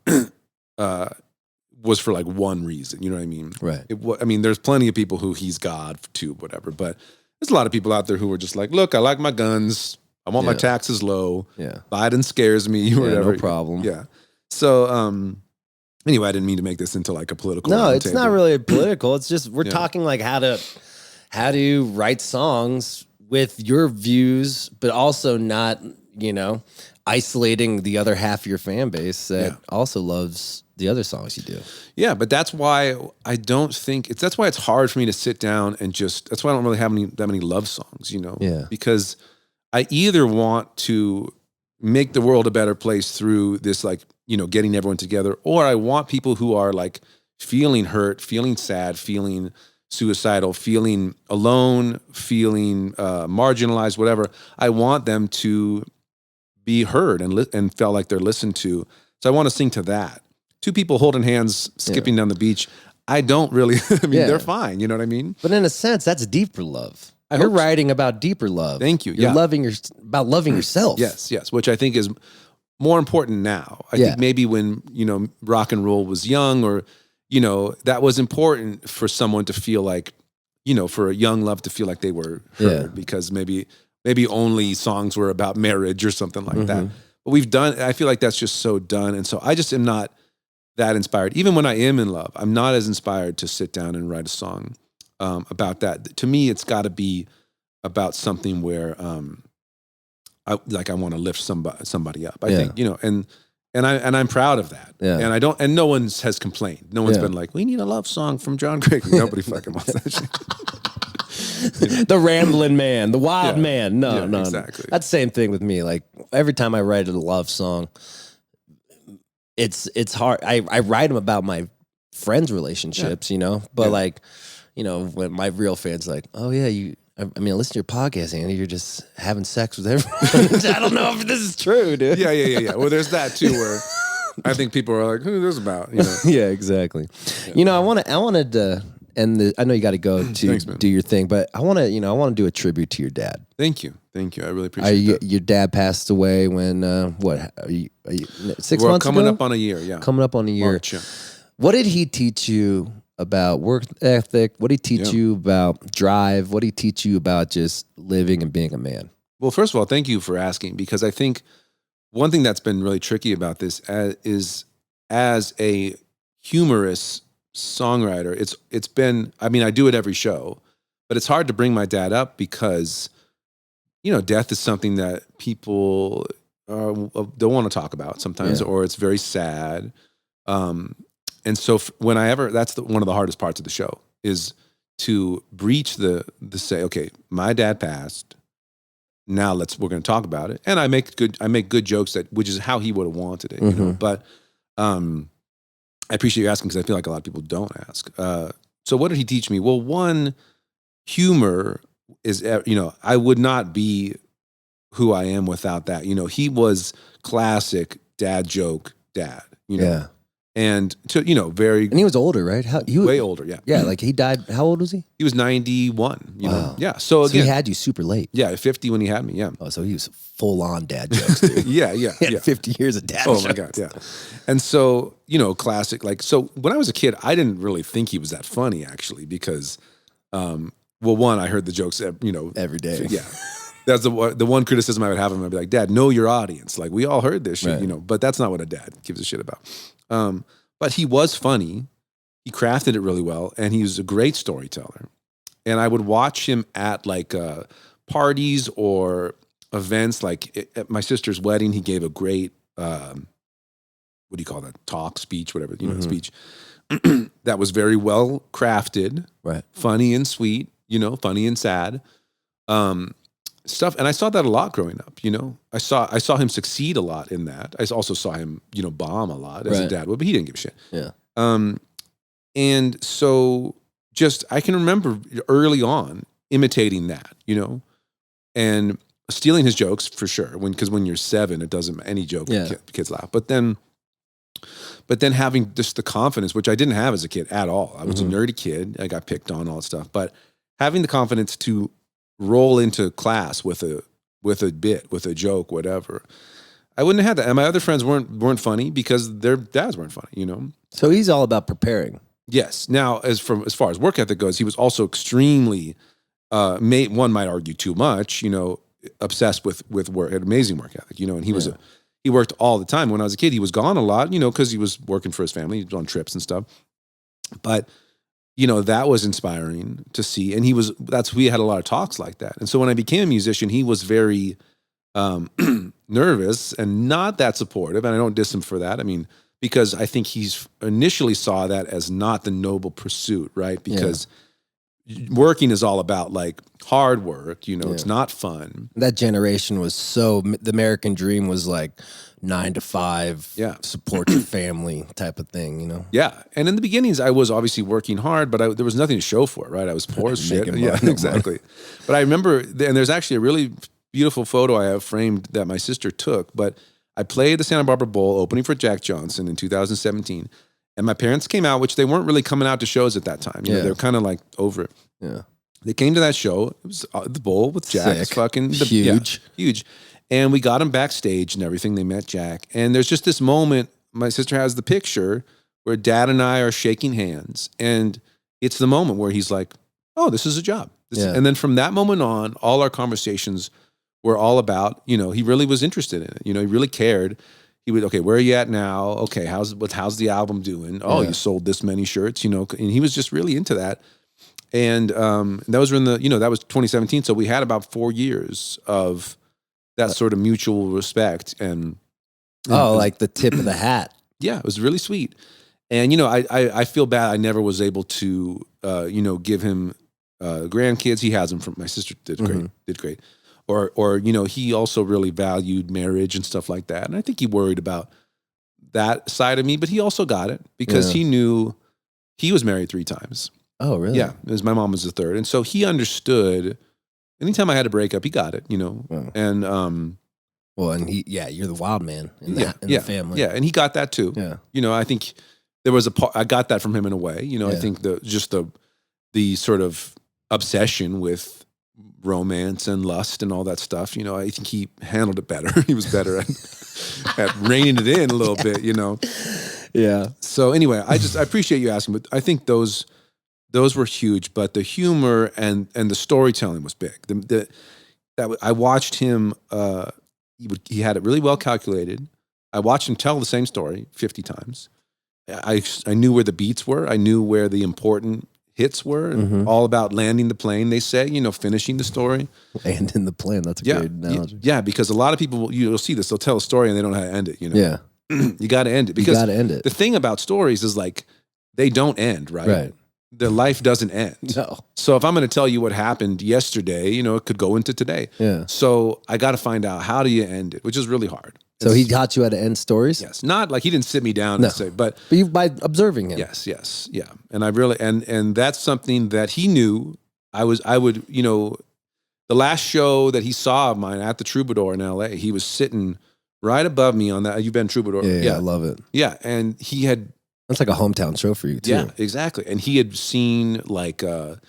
was for like one reason. You know what I mean? Right. I mean, there's plenty of people who he's God too, whatever. But there's a lot of people out there who were just like, look, I like my guns. I want my taxes low. Yeah. Biden scares me. Whatever. No problem. Yeah. So anyway, I didn't mean to make this into like a political. No, it's not really political. It's just we're talking like how to write songs with your views, but also not, you know, isolating the other half of your fan base that also loves the other songs you do. Yeah, but that's why I don't think that's why it's hard for me to sit down and that's why I don't really have that many love songs, you know? Yeah. Because I either want to make the world a better place through this, like, you know, getting everyone together, or I want people who are like feeling hurt, feeling sad, feeling suicidal, feeling alone, feeling marginalized, whatever. I want them to be heard and felt like they're listened to. So I want to sing to that. Two people holding hands, skipping down the beach. I don't really, I mean, they're fine. You know what I mean? But in a sense, that's deeper love. You're writing about deeper love. Thank you. You're about loving yourself. Yes. Which I think is more important now. I think maybe when, you know, rock and roll was young, or, you know, that was important for someone to feel like, you know, for a young love to feel like they were heard, because maybe only songs were about marriage or something like that. But I feel like that's just so done. And so I just am not that inspired. Even when I am in love, I'm not as inspired to sit down and write a song about that. To me, it's got to be about something where I want to lift somebody up. I think, and I'm proud of that. Yeah. And no one has complained. No one's been like, we need a love song from John Craigie. Nobody fucking wants that shit. The rambling man, the wild man. No, exactly. That's the same thing with me. Like every time I write a love song, it's hard. I write them about my friends' relationships, but when my real fans like, oh yeah, I listen to your podcast, Andy. You're just having sex with everyone. I don't know if this is true, dude. Yeah. Well, there's that too, where I think people are like, "Who is this about?" Yeah, exactly. I wanted to, and I know you got to go to Thanks, do your thing, but I want to do a tribute to your dad. Thank you. I really appreciate that. Your dad passed away when what? Are you 6 We're months coming ago? up on a year. Yeah, coming up on a year. March, yeah. What did he teach you about work ethic? What did he teach you about drive? What did he teach you about just living and being a man? Well, first of all, thank you for asking, because I think one thing that's been really tricky about this is as a humorous songwriter, it's been, I do it every show, but it's hard to bring my dad up because, death is something that people don't want to talk about sometimes, or it's very sad. And so that's one of the hardest parts of the show is to breach the say, okay, my dad passed. Now we're going to talk about it. And I make good jokes which is how he would have wanted it, But I appreciate you asking, because I feel like a lot of people don't ask. So what did he teach me? Well, one, humor is, I would not be who I am without that. He was classic dad joke dad, Yeah. And very. And he was older, right? Way older, yeah. Yeah, like he died. How old was he? He was 91. Wow. Yeah. So he again, had you super late. Yeah, 50 when he had me. Yeah. Oh, so he was full on dad jokes, dude. Yeah. He had 50 years of dad Oh jokes. my God, yeah. And so classic. Like, so when I was a kid, I didn't really think he was that funny, actually, because, one, I heard the jokes, every day. Yeah. That's the one criticism I would have of him. I'd be like, Dad, know your audience. Like, we all heard this shit, Right. But that's not what a dad gives a shit about. But he was funny. He crafted it really well, and he was a great storyteller. And I would watch him at like parties or events. Like at my sister's wedding, he gave a great what do you call that? Talk, speech, whatever, speech that was very well crafted, right? Funny and sweet, funny and sad. Stuff, and I saw that a lot growing up. I saw him succeed a lot in that. I also saw him, bomb a lot as a dad would, but he didn't give a shit. Yeah. And so just I can remember early on imitating that, and stealing his jokes for sure. Because when you're 7, it doesn't any joke kids laugh. But then having just the confidence, which I didn't have as a kid at all. I was a nerdy kid. I got picked on, all that stuff. But having the confidence to roll into class with a bit, with a joke, whatever. I wouldn't have had that. And my other friends weren't funny because their dads weren't funny, So he's all about preparing. Yes. Now, as far as work ethic goes, he was also extremely, one might argue too much, obsessed with work, had amazing work ethic, and he worked all the time. When I was a kid, he was gone a lot, because he was working for his family, he was on trips and stuff. But that was inspiring to see. And we had a lot of talks like that. And so when I became a musician, he was very nervous and not that supportive. And I don't diss him for that. Because I think he's initially saw that as not the noble pursuit, right? Because working is all about like hard work, it's not fun. That generation was the American dream was like 9 to 5, support your family type of thing, Yeah. And in the beginnings, I was obviously working hard, but there was nothing to show for it, right? I was poor as shit. Yeah, exactly. But I remember, and there's actually a really beautiful photo I have framed that my sister took, but I played the Santa Barbara Bowl opening for Jack Johnson in 2017. And my parents came out, which they weren't really coming out to shows at that time. They were kind of like over it. Yeah. They came to that show. It was the Bowl with Jack. It's fucking huge. Huge. And we got him backstage and everything. They met Jack. And there's just this moment, my sister has the picture where Dad and I are shaking hands. And it's the moment where he's like, oh, this is a job. And then from that moment on, all our conversations were all about, he really was interested in it. He really cared. he would, okay, where are you at now? Okay, how's the album doing? Oh, you sold this many shirts, and he was just really into that. And those were that was 2017. So we had about 4 years of that sort of mutual respect. And like the tip of the hat. Yeah, it was really sweet. And, I feel bad I never was able to, give him grandkids. He has them from my sister did great. Or he also really valued marriage and stuff like that. And I think he worried about that side of me, but he also got it because he knew he was married 3 times. Oh, really? Yeah. My mom was the third. And so he understood anytime I had to break up, he got it, and, well, and you're the wild man in the family. Yeah. And he got that too. Yeah. I think there was I got that from him in a way, I think the sort of obsession with romance and lust and all that stuff, I think he handled it better. He was better at reining it in a little bit, Yeah. So anyway, I appreciate you asking, but I think those were huge, but the humor and the storytelling was big. I watched him, he had it really well calculated. I watched him tell the same story 50 times. I knew where the beats were. I knew where the important hits were, and all about landing the plane, they say, finishing the story. Landing the plane, that's a great analogy. Yeah, because a lot of people, you'll see this, they'll tell a story and they don't know how to end it, Yeah. You got to end it. Because you got to end it. The thing about stories is like, they don't end, right? Right. Their life doesn't end. No. So if I'm going to tell you what happened yesterday, it could go into today. Yeah. So I got to find out, how do you end it, which is really hard. So he taught you how to end stories? Yes. Not like he didn't sit me down and say, but you by observing him. Yes. Yeah. And I really, and that's something that he knew. I would, the last show that he saw of mine at the Troubadour in LA, he was sitting right above me on that. You've been Troubadour. Yeah. I love it. Yeah. And he had, that's like a hometown show for you too. Yeah, exactly. And he had seen like, Elton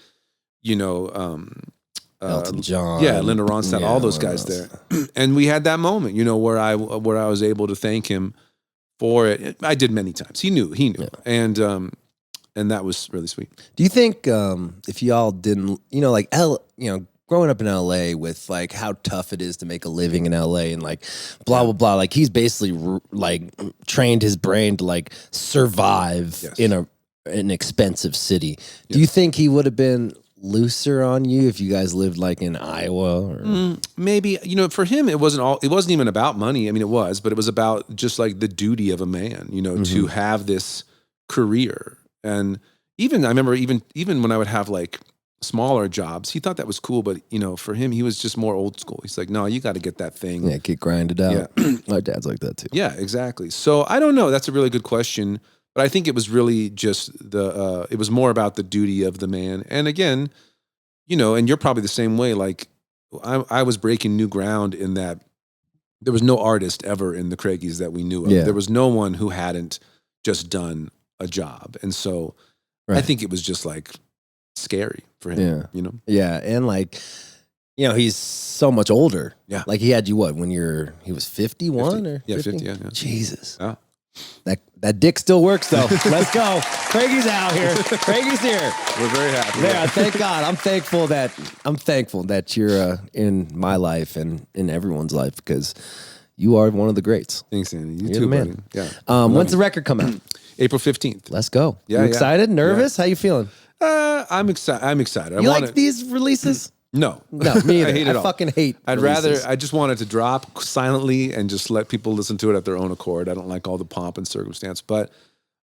John. Yeah, Linda Ronstadt, all those guys there. And we had that moment, where I was able to thank him for it. I did many times. He knew. Yeah. And that was really sweet. Do you think if y'all didn't, growing up in LA with like how tough it is to make a living in LA and like blah blah blah, like he's basically like trained his brain to like survive in an expensive city. Do you think he would have been looser on you if you guys lived like in Iowa? Or? Maybe, for him it wasn't even about money. I mean, it was, but it was about just like the duty of a man, to have this career. And even I remember even when I would have like smaller jobs, he thought that was cool, but for him, he was just more old school. He's like, no, you got to get that thing. Yeah, get grinded out. Yeah. My dad's like that too. Yeah, exactly. So I don't know. That's a really good question, but I think it was really just it was more about the duty of the man. And again, and you're probably the same way. Like I was breaking new ground in that there was no artist ever in the Craigies that we knew of. Yeah. There was no one who hadn't just done a job. And so I think it was just like scary for him, Yeah, and like, he's so much older. Yeah. Like he had you when he was 51 or 50? 50, yeah. Jesus. Yeah. That dick still works though. Let's go. Craigie's out here. Craigie's here. We're very happy. Yeah, thank God. I'm thankful that you're in my life and in everyone's life because you are one of the greats. Thanks, Andy. You're too, the man. buddy. Yeah. When's the record come out? April 15th. Let's go. Yeah, you excited? Nervous? How you feeling? I'm excited. You like these releases? No, me either. I hate it all. Fucking hate. I just want it to drop silently and just let people listen to it at their own accord. I don't like all the pomp and circumstance, but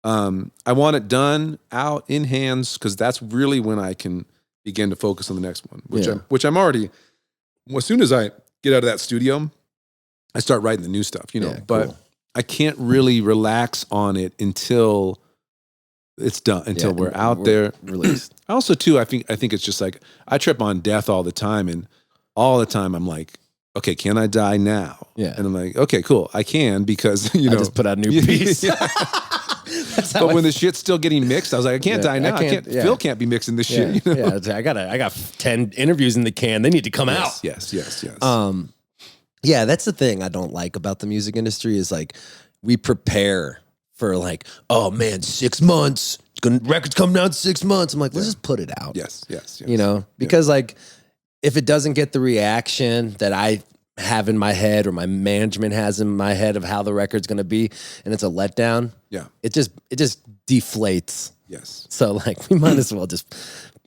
I want it done, out, in hands, because that's really when I can begin to focus on the next one, which I'm already. As soon as I get out of that studio, I start writing the new stuff, but cool. I can't really relax on it until it's done, until we're out there released. Also, too, I think it's just like I trip on death all the time, and all the time I'm like, okay, can I die now? Yeah, and I'm like, okay, cool, I can because I just put out a new piece. But when the shit's still getting mixed, I was like, I can't die now. I can't. Phil can't be mixing this shit. Yeah, I got 10 interviews in the can. They need to come out. Yes. Yeah, that's the thing I don't like about the music industry is like we prepare for like, oh man, 6 months. Records come down in 6 months. I'm like, let's just put it out. Yes. Because like if it doesn't get the reaction that I have in my head or my management has in my head of how the record's going to be, and it's a letdown. Yeah. It just deflates. Yes. So like we might as well just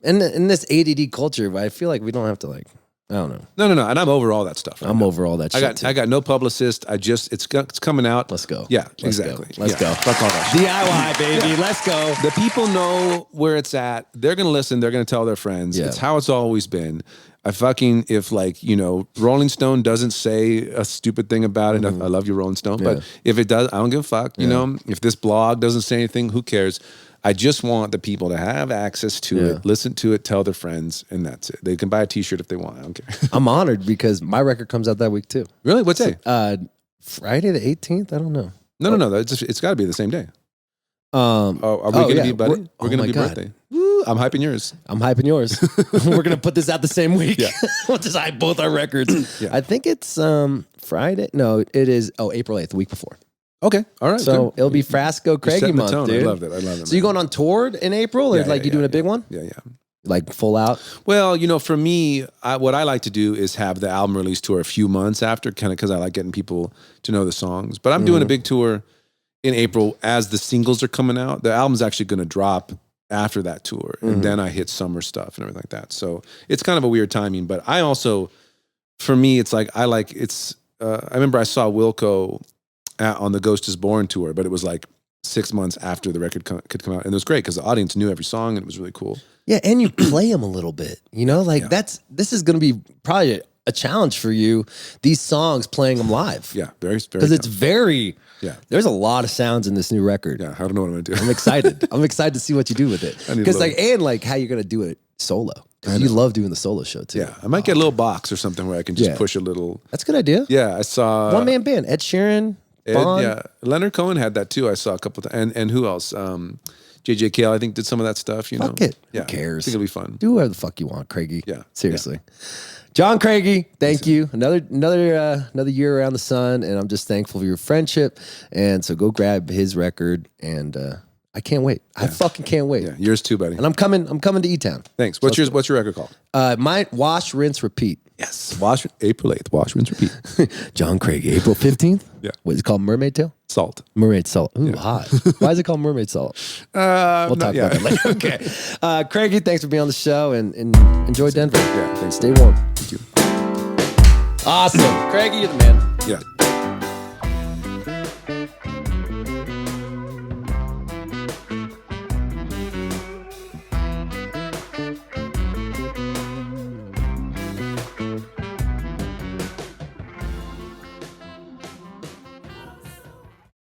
in this ADD culture, I feel like we don't have to like, I don't know. No. And I'm over all that stuff. I'm over all that shit. I got no publicist. It's coming out. Let's go. Yeah, Let's exactly. Go. Let's go. Fuck all that shit. DIY, baby. Yeah. Let's go. The people know where it's at. They're going to listen. They're going to tell their friends. Yeah. It's how it's always been. If like, Rolling Stone doesn't say a stupid thing about it, I love you, Rolling Stone. Yeah. But if it does, I don't give a fuck. You know, if this blog doesn't say anything, who cares? I just want the people to have access to it, listen to it, tell their friends, and that's it. They can buy a T-shirt if they want. I don't care. I'm honored because my record comes out that week too. Really? What day? Friday the 18th. I don't know. No. It's got to be the same day. Are we going to be buddy? We're going to be birthday. Woo, I'm hyping yours. I'm hyping yours. We're going to put this out the same week. Yeah. We'll just hype both our records. Yeah. I think it's Friday. No, it is. April 8th, the week before. Okay. All right. So good. it'll be Frasco Craigie month, dude. I love it. So you going on tour in April, or you doing a big one? Yeah. Like full out? Well, for me, what I like to do is have the album release tour a few months after, kind of because I like getting people to know the songs. But I'm doing a big tour in April as the singles are coming out. The album's actually going to drop after that tour, and then I hit summer stuff and everything like that. So it's kind of a weird timing. But I also, for me, it's like I remember I saw Wilco on the Ghost is Born tour, but it was like 6 months after the record could come out, and it was great because the audience knew every song, and it was really cool. Yeah, and you play them a little bit. This is going to be probably a challenge for you. These songs, playing them live. Yeah, very, very. Because it's very. Yeah, there's a lot of sounds in this new record. Yeah, I don't know what I'm gonna do. I'm excited. I'm excited to see what you do with it. Because how you're gonna do it solo. Because you love doing the solo show too. Yeah, I might get a little box or something where I can just push a little. That's a good idea. Yeah, I saw one man band. Ed Sheeran. Bond. Yeah, Leonard Cohen had that too. I saw a couple times, and who else? JJ Cale, I think, did some of that stuff. Fuck it. Yeah, who cares? I think it'll be fun. Do whatever the fuck you want, Craigie. Yeah, seriously. Yeah. John Craigie, thank you. Another year around the sun, and I'm just thankful for your friendship. And so go grab his record, and I can't wait. Yeah. I fucking can't wait. Yeah, yours too, buddy. And I'm coming to E-Town. Thanks. What's your record called? My Wash, Rinse, Repeat. Yes. April 8th. Wash, rinse, repeat. John Craigie, April 15th? Yeah. What is it called? Mermaid Tail? Salt. Mermaid Salt. Ooh, hot. Why is it called Mermaid Salt? We'll talk about that later. Okay. Craigie, thanks for being on the show, and enjoy Denver. Yeah, thanks. Stay warm. Thank you. Awesome. Craigie, you're the man. Yeah.